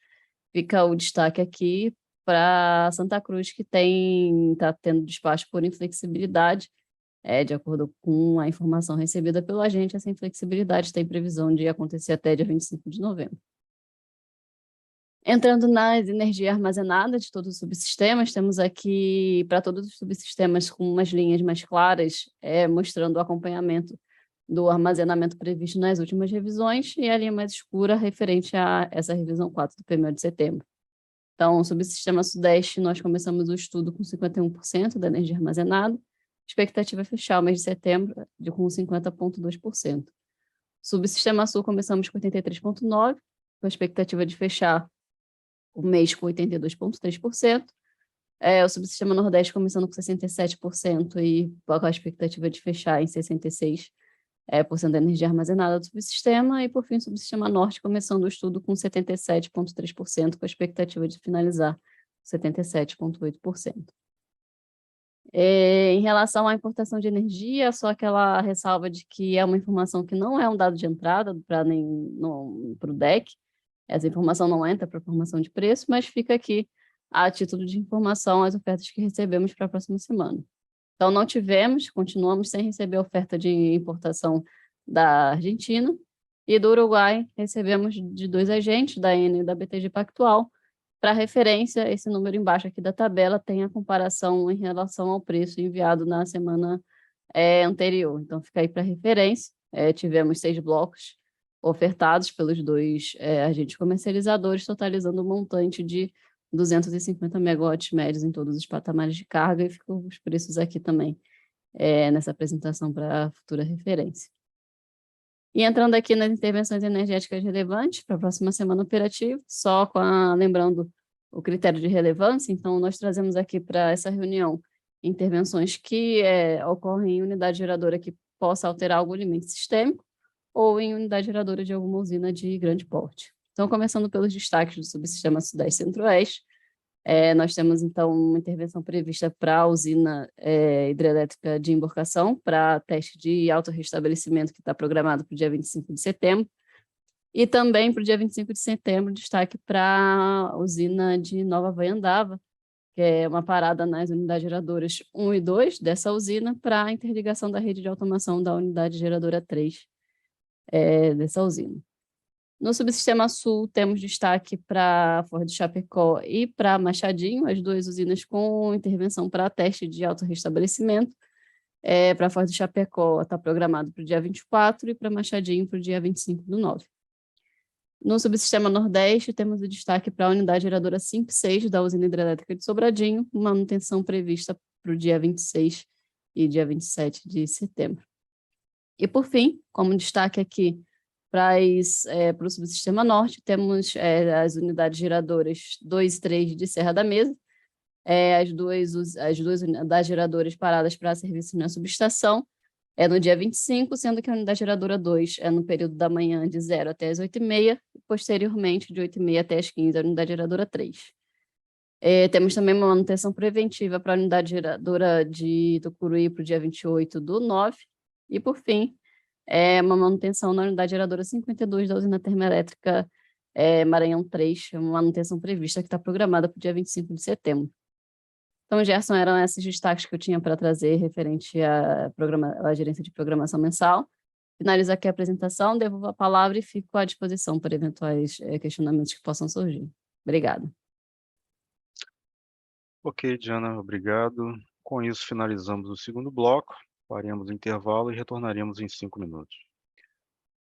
Fica o destaque aqui para Santa Cruz, que está tendo despacho por inflexibilidade. De acordo com a informação recebida pelo agente, essa inflexibilidade tem previsão de acontecer até dia 25 de novembro. Entrando nas energias armazenadas de todos os subsistemas, temos aqui, para todos os subsistemas, com umas linhas mais claras, mostrando o acompanhamento do armazenamento previsto nas últimas revisões, e a linha mais escura referente a essa revisão 4 do PMO de setembro. Então, o subsistema Sudeste, nós começamos o estudo com 51% da energia armazenada, expectativa é fechar o mês de setembro com 50,2%. Subsistema Sul, começamos com 83,9%, com a expectativa de fechar o mês com 82,3%. O subsistema Nordeste começando com 67% e com a expectativa de fechar em 66% da energia armazenada do subsistema. E, por fim, o subsistema Norte começando o estudo com 77,3%, com a expectativa de finalizar com 77,8%. Em relação à importação de energia, só aquela ressalva de que é uma informação que não é um dado de entrada para o DEC. Essa informação não entra para a formação de preço, mas fica aqui a título de informação as ofertas que recebemos para a próxima semana. Então, continuamos sem receber a oferta de importação da Argentina, e do Uruguai recebemos de 2 agentes, da Enel e da BTG Pactual. Para referência, esse número embaixo aqui da tabela tem a comparação em relação ao preço enviado na semana anterior. Então, fica aí para referência. Tivemos 6 blocos ofertados pelos 2 agentes comercializadores, totalizando um montante de 250 megawatts médios em todos os patamares de carga, e ficam os preços aqui também nessa apresentação para futura referência. E entrando aqui nas intervenções energéticas relevantes para a próxima semana operativa, só lembrando o critério de relevância, então nós trazemos aqui para essa reunião intervenções que ocorrem em unidade geradora que possa alterar algum limite sistêmico, ou em unidade geradora de alguma usina de grande porte. Então, começando pelos destaques do subsistema Sudeste e Centro-Oeste, nós temos, então, uma intervenção prevista para a usina hidrelétrica de Emborcação, para teste de autorrestabelecimento, que está programado para o dia 25 de setembro, e também para o dia 25 de setembro, destaque para a usina de Nova Vaiandava, que é uma parada nas unidades geradoras 1 e 2 dessa usina, para a interligação da rede de automação da unidade geradora 3 dessa usina. No subsistema Sul, temos destaque para a Ford Chapecó e para Machadinho, as 2 usinas com intervenção para teste de autorrestabelecimento. Para a Ford Chapecó está programado para o dia 24 e para Machadinho para o dia 25/9. No subsistema Nordeste, temos o destaque para a unidade geradora 5 e 6 da usina hidrelétrica de Sobradinho, manutenção prevista para o dia 26 e dia 27 de setembro. E, por fim, como destaque aqui para o subsistema Norte, temos as unidades geradoras 2 e 3 de Serra da Mesa, as duas unidades geradoras paradas para serviço na subestação, no dia 25, sendo que a unidade geradora 2 é no período da manhã de 0 até as 8h30, e posteriormente de 8h30 até as 15, a unidade geradora 3. Temos também uma manutenção preventiva para a unidade geradora de Tucuruí para o dia 28/9, e por fim, uma manutenção na unidade geradora 52 da usina termoelétrica Maranhão 3, uma manutenção prevista que está programada para o dia 25 de setembro. Então, Gerson, eram esses destaques que eu tinha para trazer referente à gerência de programação mensal. Finalizo aqui a apresentação, devolvo a palavra e fico à disposição para eventuais questionamentos que possam surgir. Obrigada. Ok, Diana, obrigado. Com isso, finalizamos o segundo bloco, faremos o intervalo e retornaremos em 5 minutos.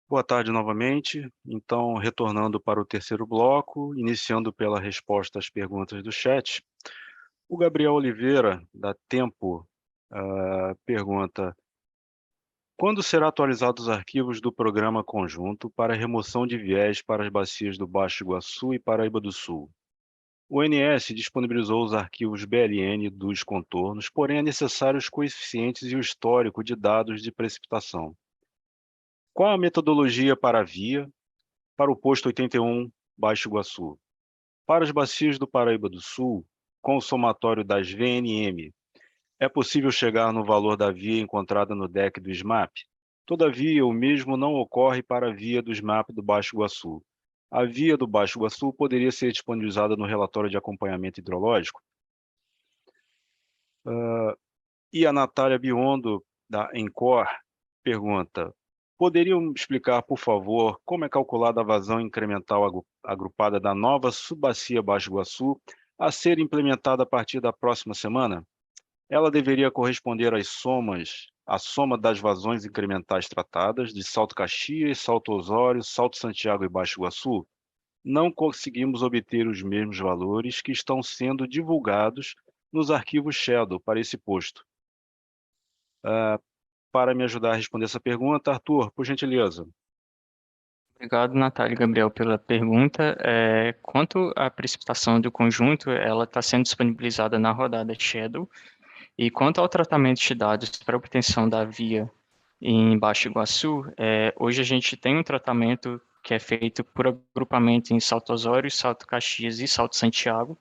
Boa tarde novamente. Então, retornando para o terceiro bloco, iniciando pela resposta às perguntas do chat. O Gabriel Oliveira, da Tempo, pergunta: quando será atualizados os arquivos do programa conjunto para remoção de viés para as bacias do Baixo Iguaçu e Paraíba do Sul? O ONS disponibilizou os arquivos BLN dos contornos, porém é necessário os coeficientes e o histórico de dados de precipitação. Qual a metodologia para a via para o posto 81 Baixo Iguaçu? Para as bacias do Paraíba do Sul, com o somatório das VNM, é possível chegar no valor da via encontrada no DEC do SMAP? Todavia, o mesmo não ocorre para a via do SMAP do Baixo Iguaçu. A via do Baixo Iguaçu poderia ser disponibilizada no relatório de acompanhamento hidrológico? E a Natália Biondo, da Encor, pergunta: poderiam explicar, por favor, como é calculada a vazão incremental agrupada da nova subbacia Baixo Iguaçu a ser implementada a partir da próxima semana? Ela deveria corresponder à soma das vazões incrementais tratadas de Salto Caxias, Salto Osório, Salto Santiago e Baixo Iguaçu? Não conseguimos obter os mesmos valores que estão sendo divulgados nos arquivos Shadow para esse posto. Para me ajudar a responder essa pergunta, Arthur, por gentileza. Obrigado, Natália e Gabriel, pela pergunta. Quanto à precipitação do conjunto, ela está sendo disponibilizada na rodada Shadow. E quanto ao tratamento de dados para obtenção da via em Baixo Iguaçu, hoje a gente tem um tratamento que é feito por agrupamento em Salto Osório, Salto Caxias e Salto Santiago,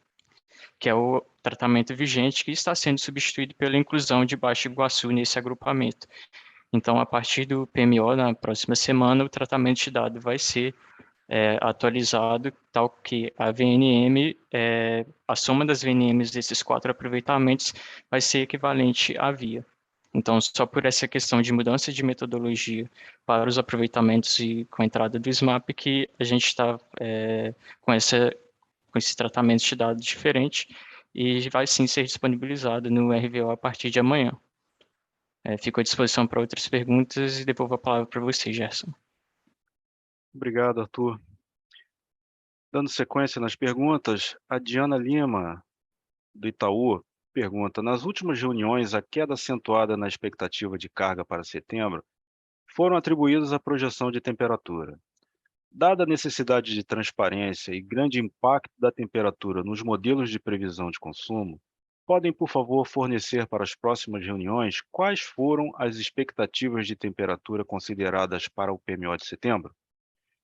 que é o tratamento vigente que está sendo substituído pela inclusão de Baixo Iguaçu nesse agrupamento. Então, a partir do PMO, na próxima semana, o tratamento de dados vai ser atualizado, tal que a VNM, a soma das VNMs desses 4 aproveitamentos vai ser equivalente à via. Então, só por essa questão de mudança de metodologia para os aproveitamentos e com a entrada do SMAP que a gente está com esse tratamento de dados diferente e vai sim ser disponibilizado no RVO a partir de amanhã. Fico à disposição para outras perguntas e devolvo a palavra para você, Gerson. Obrigado, Arthur. Dando sequência nas perguntas, a Diana Lima, do Itaú, pergunta: nas últimas reuniões, a queda acentuada na expectativa de carga para setembro foram atribuídas à projeção de temperatura. Dada a necessidade de transparência e grande impacto da temperatura nos modelos de previsão de consumo, podem, por favor, fornecer para as próximas reuniões quais foram as expectativas de temperatura consideradas para o PMO de setembro?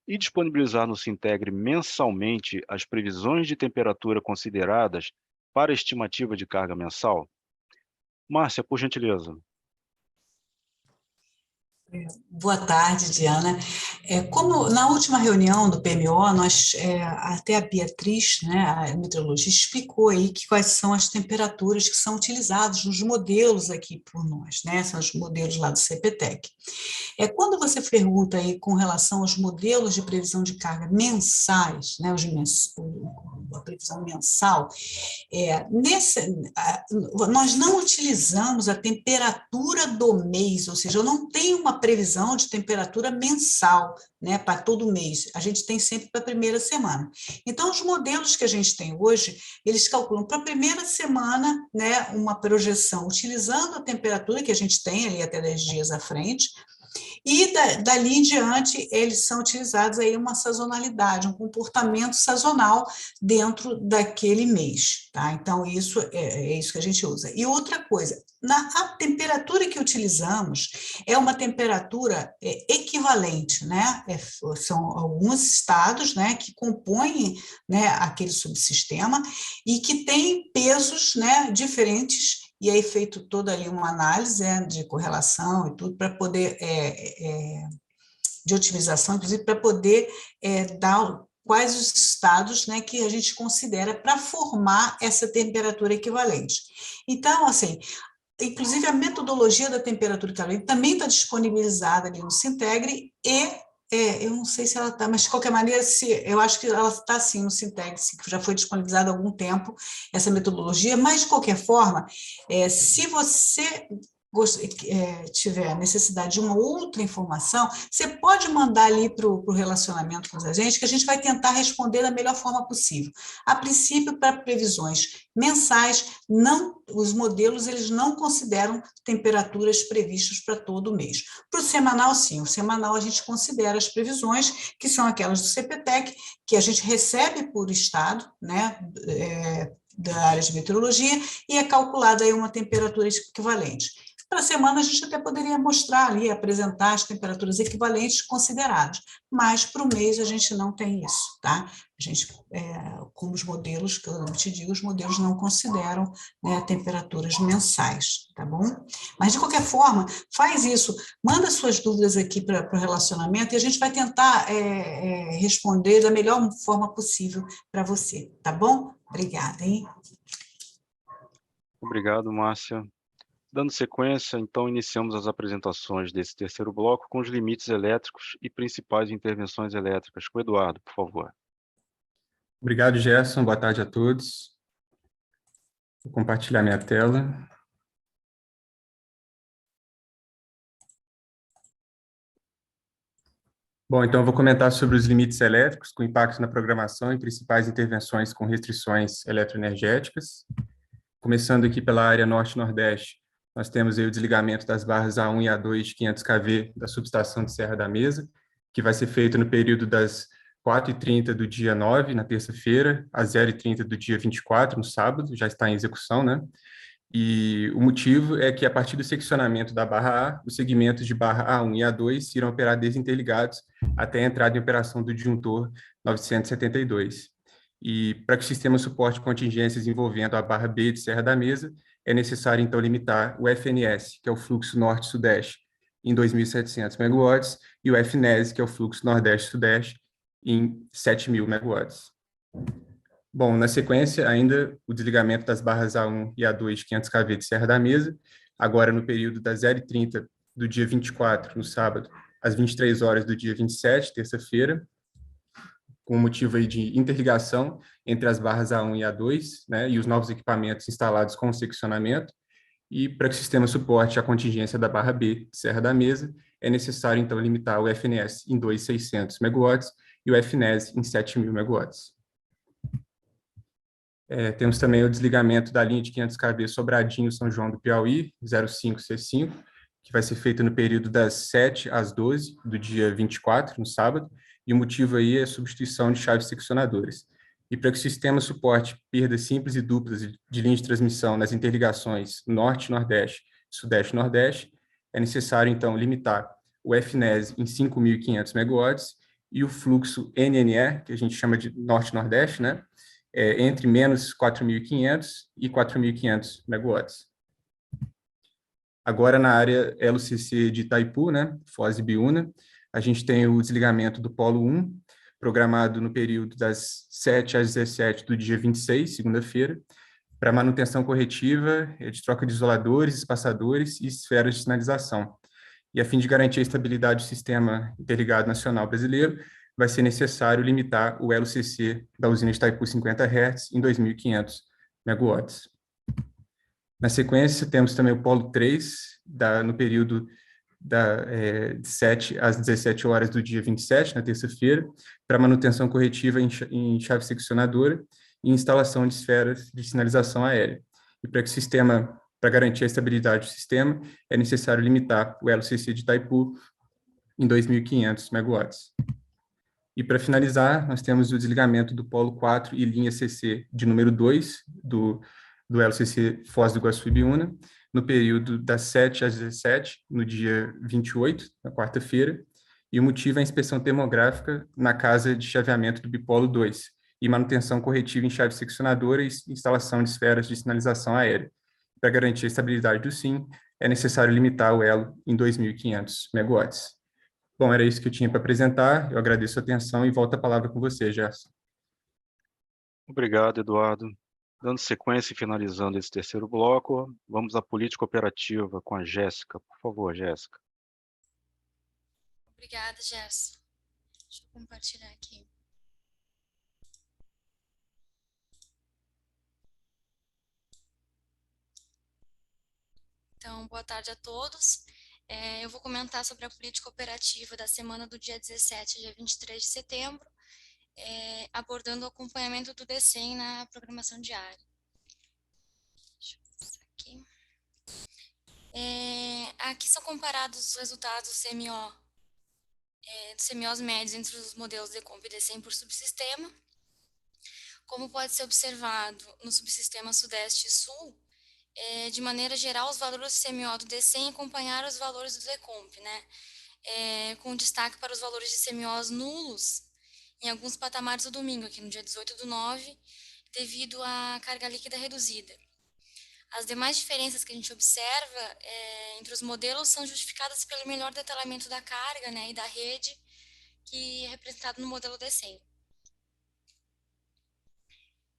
E disponibilizar no Sintegre mensalmente as previsões de temperatura consideradas para a estimativa de carga mensal? Márcia, por gentileza. Boa tarde, Diana. Como na última reunião do PMO, até a Beatriz, né, a meteorologista, explicou aí quais são as temperaturas que são utilizadas nos modelos aqui por nós, né, são os modelos lá do CPTEC. Quando você pergunta aí com relação aos modelos de previsão de carga mensais, né, a previsão mensal, nós não utilizamos a temperatura do mês, ou seja, eu não tenho uma previsão de temperatura mensal, né, para todo mês, a gente tem sempre para a primeira semana. Então, os modelos que a gente tem hoje, eles calculam para a primeira semana, né, uma projeção utilizando a temperatura que a gente tem ali até 10 dias à frente, e dali em diante, eles são utilizados aí uma sazonalidade, um comportamento sazonal dentro daquele mês, tá? Então, isso é isso que a gente usa. E outra coisa, a temperatura que utilizamos é uma temperatura equivalente, né? São alguns estados, né, que compõem, né, aquele subsistema e que têm pesos, né, diferentes. E aí feito toda ali uma análise de correlação e tudo para poder, de otimização, inclusive para poder dar quais os estados, né, que a gente considera para formar essa temperatura equivalente. Então, assim, inclusive a metodologia da temperatura equivalente também está disponibilizada ali no Sintegre e eu não sei se ela está, mas de qualquer maneira, eu acho que ela está sim no Sintegre, que já foi disponibilizada há algum tempo, essa metodologia, mas de qualquer forma, se você tiver necessidade de uma outra informação, você pode mandar ali para o relacionamento com a gente, que a gente vai tentar responder da melhor forma possível. A princípio, para previsões mensais, os modelos eles não consideram temperaturas previstas para todo o mês. Para o semanal, sim, o semanal a gente considera as previsões, que são aquelas do CPTEC, que a gente recebe por estado, né, da área de meteorologia, e é calculada aí uma temperatura equivalente. Para a semana, a gente até poderia mostrar ali, apresentar as temperaturas equivalentes consideradas, mas para o mês a gente não tem isso, tá? A gente, como os modelos, que eu te digo, os modelos não consideram, né, temperaturas mensais, tá bom? Mas, de qualquer forma, faz isso, manda suas dúvidas aqui para o relacionamento e a gente vai tentar responder da melhor forma possível para você, tá bom? Obrigada, hein? Obrigado, Márcia. Dando sequência, então, iniciamos as apresentações desse terceiro bloco com os limites elétricos e principais intervenções elétricas. Com o Eduardo, por favor. Obrigado, Gerson. Boa tarde a todos. Vou compartilhar minha tela. Bom, então eu vou comentar sobre os limites elétricos com impacto na programação e principais intervenções com restrições eletroenergéticas. Começando aqui pela área norte-nordeste, nós temos aí o desligamento das barras A1 e A2 de 500 kV da subestação de Serra da Mesa, que vai ser feito no período das 4h30 do dia 9, na terça-feira, às 0h30 do dia 24, no sábado, já está em execução, né? E o motivo é que, a partir do seccionamento da barra A, os segmentos de barra A1 e A2 irão operar desinterligados até a entrada em operação do disjuntor 972. E, para que o sistema suporte contingências envolvendo a barra B de Serra da Mesa, é necessário, então, limitar o FNS, que é o fluxo norte-sudeste, em 2.700 MW, e o FNES, que é o fluxo nordeste-sudeste, em 7.000 MW. Bom, na sequência, ainda o desligamento das barras A1 e A2 de 500 kV de Serra da Mesa, agora no período das 0h30 do dia 24, no sábado, às 23 horas do dia 27, terça-feira, com o motivo aí de interligação entre as barras A1 e A2, né, e os novos equipamentos instalados com o seccionamento, e para que o sistema suporte a contingência da barra B de Serra da Mesa, é necessário, então, limitar o FNS em 2.600 MW e o FNES em 7.000 MW. Temos também o desligamento da linha de 500 kV Sobradinho-São João do Piauí, 05C5, que vai ser feito no período das 7 às 12 do dia 24, no sábado, e o motivo aí é a substituição de chaves seccionadoras. E para que o sistema suporte perdas simples e duplas de linha de transmissão nas interligações Norte-Nordeste, Sudeste-Nordeste, é necessário, então, limitar o FNES em 5.500 MW e o fluxo NNE, que a gente chama de Norte-Nordeste, né, entre menos 4.500 e 4.500 MW. Agora, na área LCC de Itaipu, né, Foz e Biúna, a gente tem o desligamento do Polo 1, programado no período das 7 às 17 do dia 26, segunda-feira, para manutenção corretiva de troca de isoladores, espaçadores e esferas de sinalização. E, a fim de garantir a estabilidade do Sistema Interligado Nacional Brasileiro, vai ser necessário limitar o LCC da usina de Itaipu 50 Hz em 2.500 megawatts. Na sequência, temos também o polo 3, no período de 7 às 17 horas do dia 27, na terça-feira, para manutenção corretiva em chave seccionadora e instalação de esferas de sinalização aérea. E para garantir a estabilidade do sistema, é necessário limitar o LCC de Itaipu em 2.500 megawatts. E para finalizar, nós temos o desligamento do polo 4 e linha CC de número 2 do LCC Foz do Iguaçu e Biúna, no período das 7 às 17, no dia 28, na quarta-feira, e o motivo é a inspeção termográfica na casa de chaveamento do bipolo 2 e manutenção corretiva em chave seccionadora e instalação de esferas de sinalização aérea. Para garantir a estabilidade do SIM, é necessário limitar o elo em 2.500 megawatts. Bom, era isso que eu tinha para apresentar. Eu agradeço a atenção e volto a palavra com você, Gerson. Obrigado, Eduardo. Dando sequência e finalizando esse terceiro bloco, vamos à política operativa com a Jéssica. Por favor, Jéssica. Obrigada, Gerson. Deixa eu compartilhar aqui. Então, boa tarde a todos. Eu vou comentar sobre a política operativa da semana do dia 17 a dia 23 de setembro, abordando o acompanhamento do DCEM na programação diária. Deixa eu passar aqui. Aqui são comparados os resultados dos CMOs médios entre os modelos DECOMP e DCEM por subsistema. Como pode ser observado no subsistema Sudeste e Sul, de maneira geral, os valores do CMO do DCEM acompanharam os valores do DECOMP, né? Com destaque para os valores de CMOs nulos em alguns patamares do domingo, aqui no dia 18/9, devido à carga líquida reduzida. As demais diferenças que a gente observa entre os modelos são justificadas pelo melhor detalhamento da carga, né, e da rede, que é representado no modelo DCEM.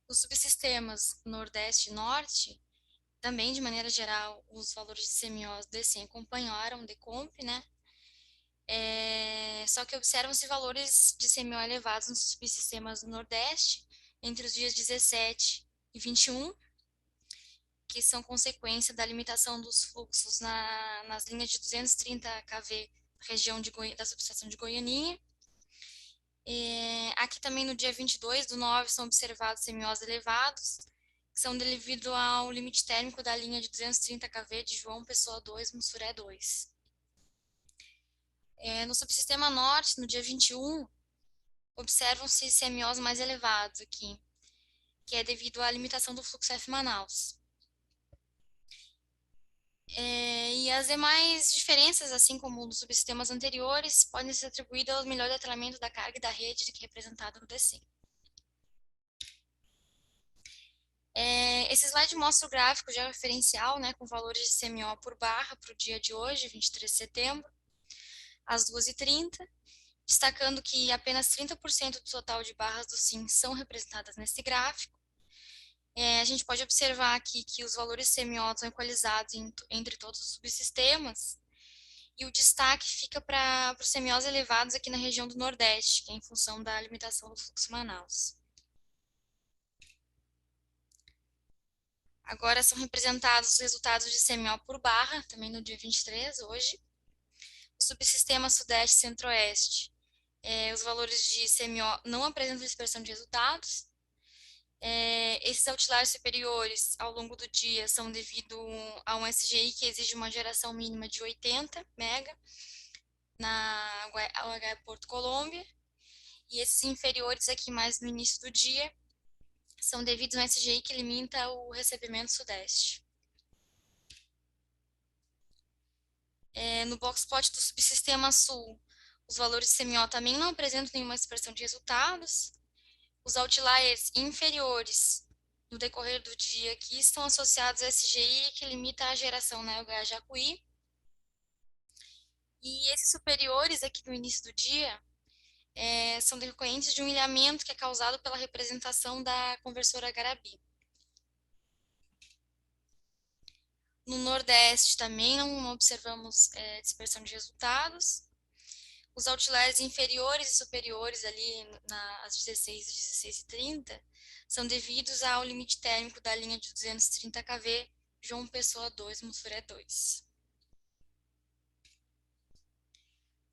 Os subsistemas Nordeste e Norte, também, de maneira geral, os valores de CMOs DCEM acompanharam o DECOMP, né? Só que observam-se valores de CMO elevados nos subsistemas do Nordeste entre os dias 17 e 21, que são consequência da limitação dos fluxos nas linhas de 230 kV da subestação de Goianinha. Aqui também no dia 22/9 são observados CMOs elevados, que são devido ao limite térmico da linha de 230 kV de João Pessoa 2, Mussuré 2. No subsistema Norte, no dia 21, observam-se CMOs mais elevados aqui, que é devido à limitação do fluxo F Manaus. E as demais diferenças, assim como nos subsistemas anteriores, podem ser atribuídas ao melhor detalhamento da carga e da rede que é representada no DCEM. Esse slide mostra o gráfico georreferencial, né, com valores de CMO por barra para o dia de hoje, 23 de setembro, às 2h30, destacando que apenas 30% do total de barras do SIM são representadas nesse gráfico. A gente pode observar aqui que os valores CMO são equalizados entre todos os subsistemas, e o destaque fica para os CMOs elevados aqui na região do Nordeste, que é em função da limitação do fluxo Manaus. Agora são representados os resultados de CMO por barra, também no dia 23, hoje. O subsistema Sudeste e Centro-Oeste, os valores de CMO não apresentam dispersão de resultados. Esses outliers superiores ao longo do dia são devido a um SGI que exige uma geração mínima de 80 MB na UH Porto Colômbia, e esses inferiores aqui mais no início do dia são devidos a um SGI que limita o recebimento Sudeste. No box plot do subsistema Sul, os valores de CMO também não apresentam nenhuma expressão de resultados. Os outliers inferiores no decorrer do dia aqui estão associados ao SGI que limita a geração na UH Jacuí. E esses superiores aqui no início do dia são decorrentes de um ilhamento que é causado pela representação da conversora Garabi. No Nordeste também não observamos dispersão de resultados. Os outliers inferiores e superiores ali às 16 e 16h30 são devidos ao limite térmico da linha de 230 kV, João Pessoa 2, Mussuré 2.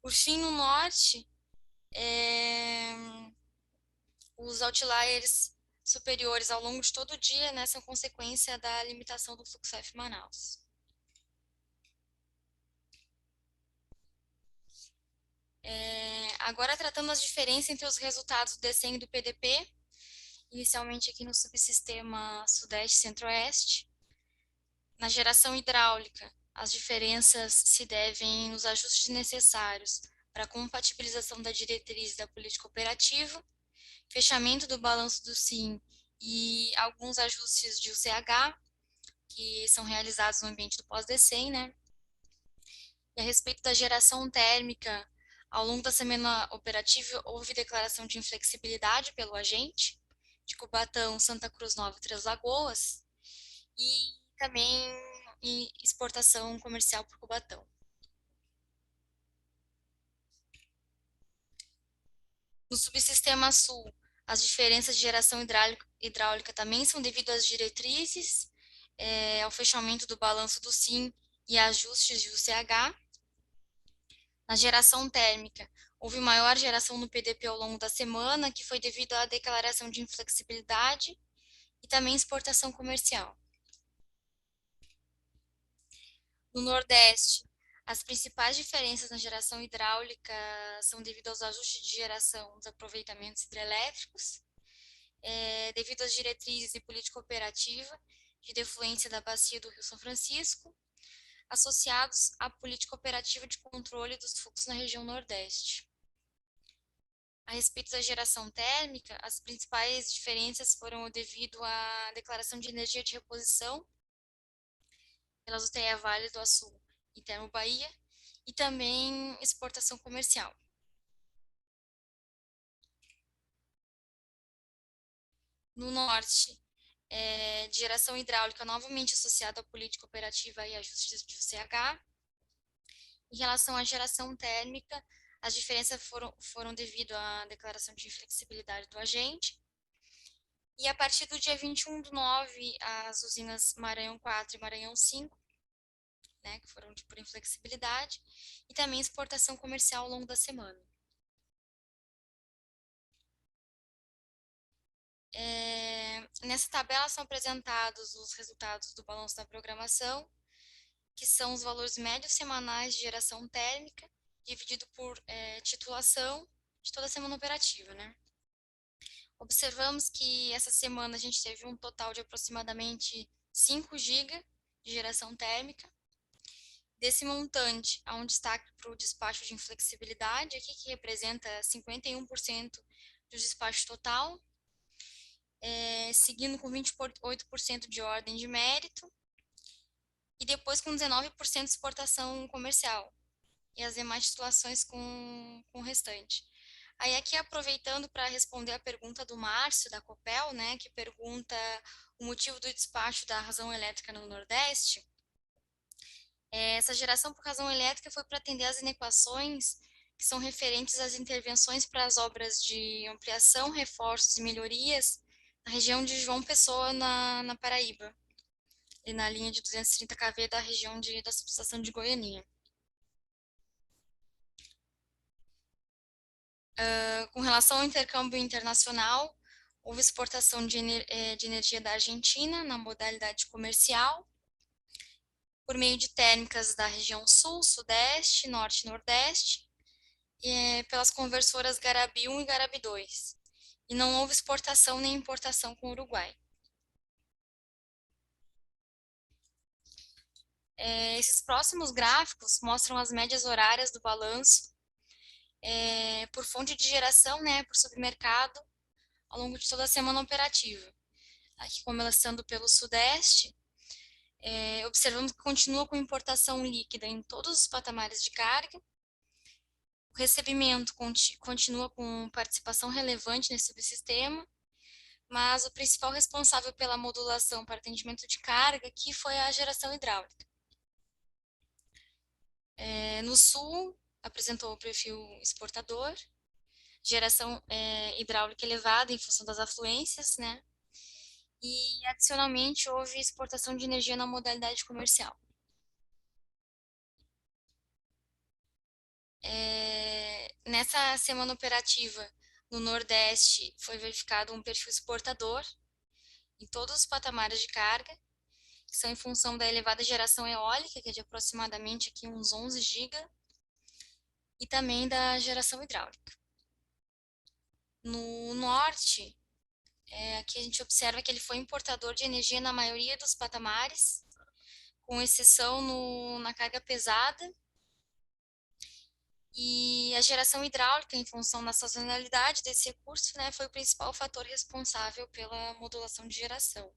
Por fim, no norte, os outliers superiores ao longo de todo o dia, né, são consequência da limitação do fluxo F Manaus. Agora, tratando as diferenças entre os resultados do DCEM e do PDP, inicialmente aqui no subsistema Sudeste e Centro-Oeste. Na geração hidráulica, as diferenças se devem nos ajustes necessários para a compatibilização da diretriz da política operativa, fechamento do balanço do SIM e alguns ajustes de UCH, que são realizados no ambiente do pós-DCEM, né? E a respeito da geração térmica, ao longo da semana operativa, houve declaração de inflexibilidade pelo agente, de Cubatão, Santa Cruz Nova e Três Lagoas, e também exportação comercial por Cubatão. No subsistema sul, as diferenças de geração hidráulica também são devido às diretrizes, ao fechamento do balanço do SIM e ajustes de UCH. Na geração térmica, houve maior geração no PDP ao longo da semana, que foi devido à declaração de inflexibilidade e também exportação comercial. No Nordeste, as principais diferenças na geração hidráulica são devido aos ajustes de geração dos aproveitamentos hidrelétricos, devido às diretrizes e política operativa de defluência da bacia do Rio São Francisco, associados à política operativa de controle dos fluxos na região Nordeste. A respeito da geração térmica, as principais diferenças foram devido à declaração de energia de reposição pelas UTE Vale do Açu e Termo Bahia, e também exportação comercial. No norte, de geração hidráulica novamente associada à política operativa e ajustes de UCH. Em relação à geração térmica, as diferenças foram devido à declaração de inflexibilidade do agente. E a partir do dia 21/9, as usinas Maranhão 4 e Maranhão 5, né, que foram por inflexibilidade, e também exportação comercial ao longo da semana. Nessa tabela são apresentados os resultados do balanço da programação, que são os valores médios semanais de geração térmica, dividido por titulação de toda a semana operativa, né? Observamos que essa semana a gente teve um total de aproximadamente 5 GB de geração térmica. Desse montante, há um destaque para o despacho de inflexibilidade, aqui que representa 51% do despacho total, seguindo com 28% de ordem de mérito, e depois com 19% de exportação comercial, e as demais titulações com o restante. Aí aqui, aproveitando para responder a pergunta do Márcio, da Copel, né, que pergunta o motivo do despacho da razão elétrica no Nordeste, essa geração por razão elétrica foi para atender às inequações que são referentes às intervenções para as obras de ampliação, reforços e melhorias na região de João Pessoa, na Paraíba, e na linha de 230 kV da região da subestação de Goianinha. Com relação ao intercâmbio internacional, houve exportação de energia da Argentina na modalidade comercial, por meio de térmicas da região Sul, Sudeste, Norte e Nordeste, pelas conversoras Garabi 1 e Garabi 2. E não houve exportação nem importação com o Uruguai. Esses próximos gráficos mostram as médias horárias do balanço por fonte de geração, né, por submercado, ao longo de toda a semana operativa. Aqui, começando pelo Sudeste, observamos que continua com importação líquida em todos os patamares de carga. O recebimento continua com participação relevante nesse subsistema, mas o principal responsável pela modulação para atendimento de carga aqui foi a geração hidráulica. No Sul, apresentou o perfil exportador, geração hidráulica elevada em função das afluências, né? E, adicionalmente, houve exportação de energia na modalidade comercial. Nessa semana operativa, no Nordeste, foi verificado um perfil exportador em todos os patamares de carga, que são em função da elevada geração eólica, que é de aproximadamente aqui uns 11 GB, e também da geração hidráulica. No Norte, aqui a gente observa que ele foi importador de energia na maioria dos patamares, com exceção na carga pesada, e a geração hidráulica, em função da sazonalidade desse recurso, né, foi o principal fator responsável pela modulação de geração.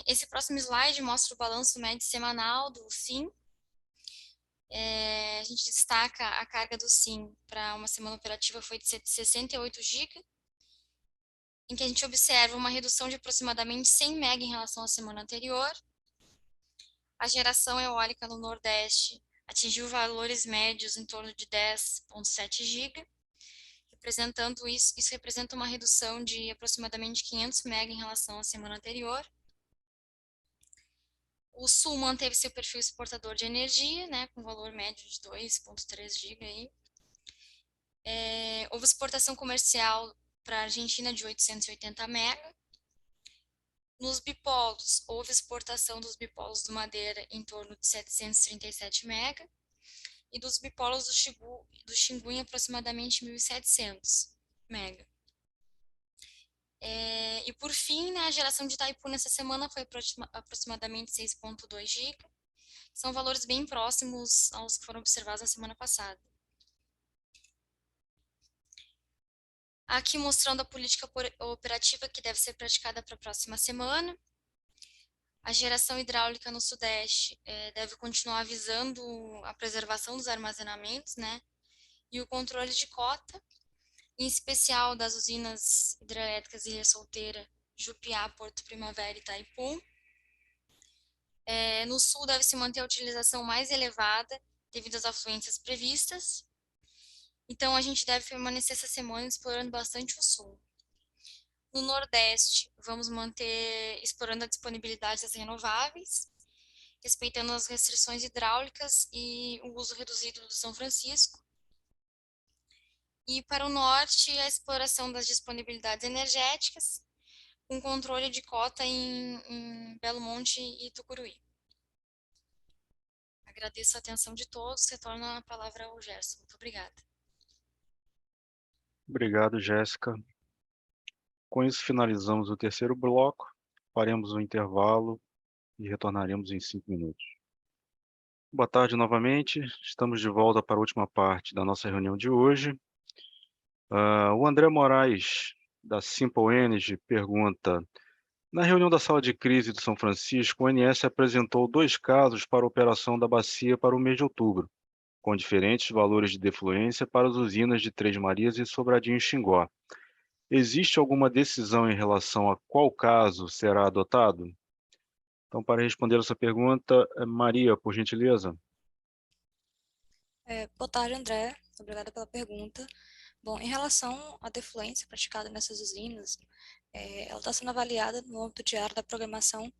Esse próximo slide mostra o balanço médio semanal do SIM. A gente destaca a carga do SIM para uma semana operativa foi de 68 GB, em que a gente observa uma redução de aproximadamente 100 MB em relação à semana anterior. A geração eólica no Nordeste atingiu valores médios em torno de 10,7 GB, representando isso representa uma redução de aproximadamente 500 MB em relação à semana anterior. O Sul manteve seu perfil exportador de energia, né, com valor médio de 2,3 GB. Aí. Houve exportação comercial para a Argentina de 880 MB. Nos bipolos, houve exportação dos bipolos do Madeira em torno de 737 MB e dos bipolos do Xingu em aproximadamente 1.700 MB. E por fim, né, a geração de Itaipu nessa semana foi aproximadamente 6,2 GB. São valores bem próximos aos que foram observados na semana passada. Aqui mostrando a política operativa que deve ser praticada para a próxima semana. A geração hidráulica no Sudeste deve continuar visando a preservação dos armazenamentos, né, e o controle de cota, em especial das usinas hidrelétricas Ilha Solteira, Jupiá, Porto Primavera e Itaipu. No Sul deve-se manter a utilização mais elevada devido às afluências previstas. Então, a gente deve permanecer essa semana explorando bastante o Sul. No Nordeste, vamos manter explorando a disponibilidade das renováveis, respeitando as restrições hidráulicas e o uso reduzido do São Francisco. E para o Norte, a exploração das disponibilidades energéticas, com controle de cota em Belo Monte e Tucuruí. Agradeço a atenção de todos. Retorno a palavra ao Gerson. Muito obrigada. Obrigado, Jéssica. Com isso, finalizamos o terceiro bloco, faremos um intervalo e retornaremos em 5 minutos. Boa tarde novamente, estamos de volta para a última parte da nossa reunião de hoje. O André Moraes, da Simple Energy, pergunta: na reunião da sala de crise do São Francisco, o ONS apresentou 2 casos para a operação da bacia para o mês de outubro, com diferentes valores de defluência para as usinas de Três Marias e Sobradinho e Xingó. Existe alguma decisão em relação a qual caso será adotado? Então, para responder essa pergunta, Maria, por gentileza. Boa tarde, André. Obrigada pela pergunta. Bom, em relação à defluência praticada nessas usinas, ela está sendo avaliada no âmbito diário da programação,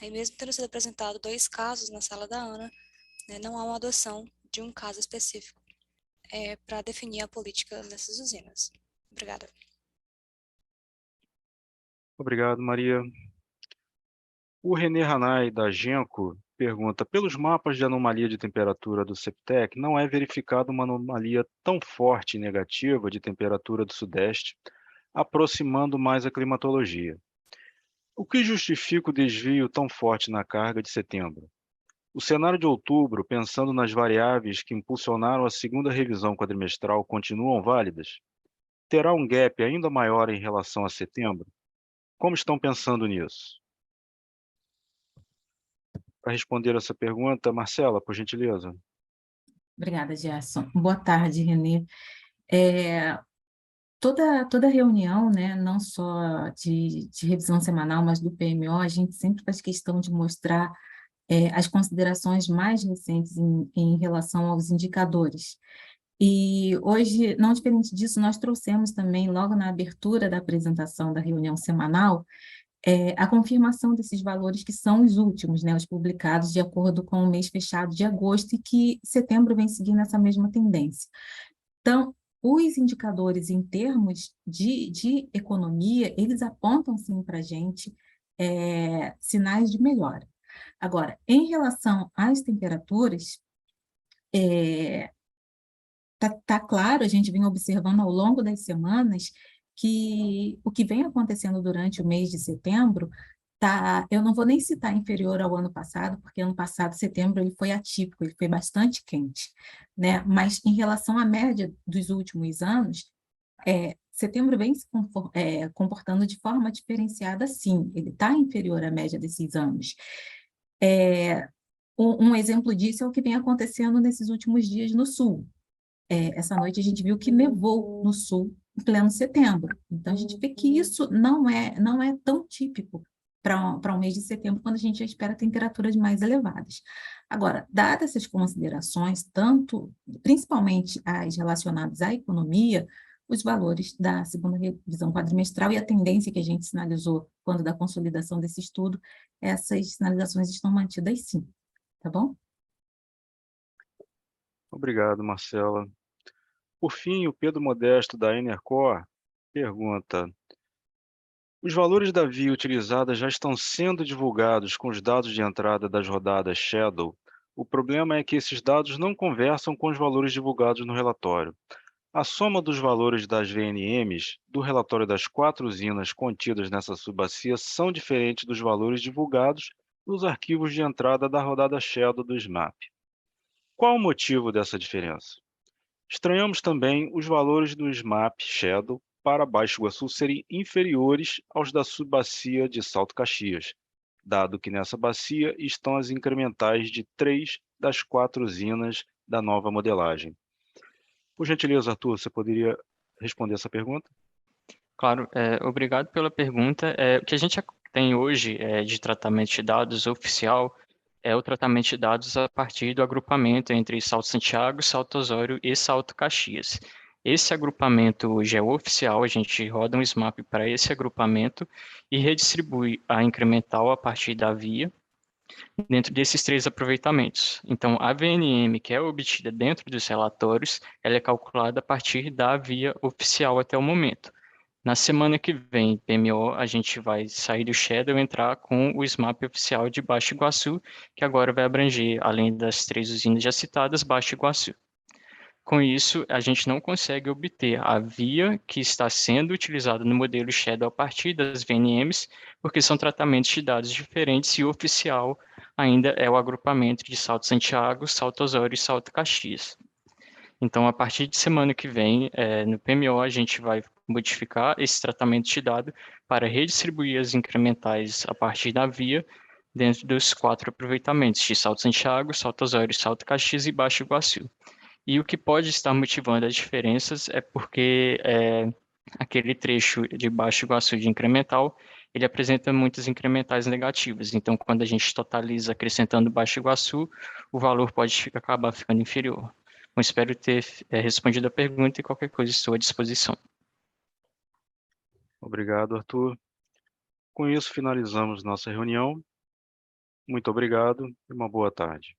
e mesmo tendo sido apresentado 2 casos na sala da ANA, né, não há uma adoção de um caso específico para definir a política nessas usinas. Obrigada. Obrigado, Maria. O René Hanay, da Genco, pergunta: pelos mapas de anomalia de temperatura do CEPTEC, não é verificada uma anomalia tão forte e negativa de temperatura do Sudeste, aproximando mais a climatologia. O que justifica o desvio tão forte na carga de setembro? O cenário de outubro, pensando nas variáveis que impulsionaram a segunda revisão quadrimestral, continuam válidas? Terá um gap ainda maior em relação a setembro? Como estão pensando nisso? Para responder essa pergunta, Marcela, por gentileza. Obrigada, Gerson. Boa tarde, Renê. Toda reunião, né, não só de revisão semanal, mas do PMO, a gente sempre faz questão de mostrar as considerações mais recentes em relação aos indicadores. E hoje, não diferente disso, nós trouxemos também, logo na abertura da apresentação da reunião semanal, a confirmação desses valores que são os últimos, né, os publicados de acordo com o mês fechado de agosto, e que setembro vem seguindo essa mesma tendência. Então, os indicadores em termos de economia, eles apontam, sim, para a gente sinais de melhora. Agora, em relação às temperaturas, tá claro, a gente vem observando ao longo das semanas que o que vem acontecendo durante o mês de setembro, eu não vou nem citar inferior ao ano passado, porque ano passado, setembro, ele foi atípico, ele foi bastante quente, né? Mas em relação à média dos últimos anos, setembro vem se comportando de forma diferenciada, sim, ele está inferior à média desses anos. Um exemplo disso é o que vem acontecendo nesses últimos dias no sul. Essa noite a gente viu que nevou no sul em pleno setembro. Então, a gente vê que isso não é tão típico para um mês de setembro, quando a gente já espera temperaturas mais elevadas. Agora, dadas essas considerações, principalmente as relacionadas à economia, os valores da segunda revisão quadrimestral e a tendência que a gente sinalizou quando da consolidação desse estudo, essas sinalizações estão mantidas sim, tá bom? Obrigado, Marcela. Por fim, o Pedro Modesto, da Enercor, pergunta: os valores da via utilizada já estão sendo divulgados com os dados de entrada das rodadas Shadow. O problema é que esses dados não conversam com os valores divulgados no relatório. A soma dos valores das VNMs do relatório das 4 usinas contidas nessa subbacia são diferentes dos valores divulgados nos arquivos de entrada da rodada Shadow do SMAP. Qual o motivo dessa diferença? Estranhamos também os valores do SMAP Shadow para Baixo Iguaçu serem inferiores aos da subbacia de Salto Caxias, dado que nessa bacia estão as incrementais de 3 das 4 usinas da nova modelagem. Por gentileza, Arthur, você poderia responder essa pergunta? Claro, obrigado pela pergunta. O que a gente tem hoje de tratamento de dados oficial é o tratamento de dados a partir do agrupamento entre Salto Santiago, Salto Osório e Salto Caxias. Esse agrupamento hoje é oficial, a gente roda um SMAP para esse agrupamento e redistribui a incremental a partir da via dentro desses 3 aproveitamentos. Então, a VNM, que é obtida dentro dos relatórios, ela é calculada a partir da via oficial até o momento. Na semana que vem, PMO, a gente vai sair do Shadow e entrar com o SMAP oficial de Baixo Iguaçu, que agora vai abranger, além das 3 usinas já citadas, Baixo Iguaçu. Com isso, a gente não consegue obter a via que está sendo utilizada no modelo Shadow a partir das VNMs, porque são tratamentos de dados diferentes e o oficial ainda é o agrupamento de Salto Santiago, Salto Osório e Salto Caxias. Então, a partir de semana que vem, no PMO, a gente vai modificar esse tratamento de dado para redistribuir as incrementais a partir da via dentro dos 4 aproveitamentos de Salto Santiago, Salto Osório, Salto Caxias e Baixo Iguaçu. E o que pode estar motivando as diferenças é porque aquele trecho de Baixo Iguaçu de incremental, ele apresenta muitas incrementais negativas. Então, quando a gente totaliza acrescentando Baixo Iguaçu, o valor pode acabar ficando inferior. Bom, espero ter respondido a pergunta e qualquer coisa estou à disposição. Obrigado, Arthur. Com isso, finalizamos nossa reunião. Muito obrigado e uma boa tarde.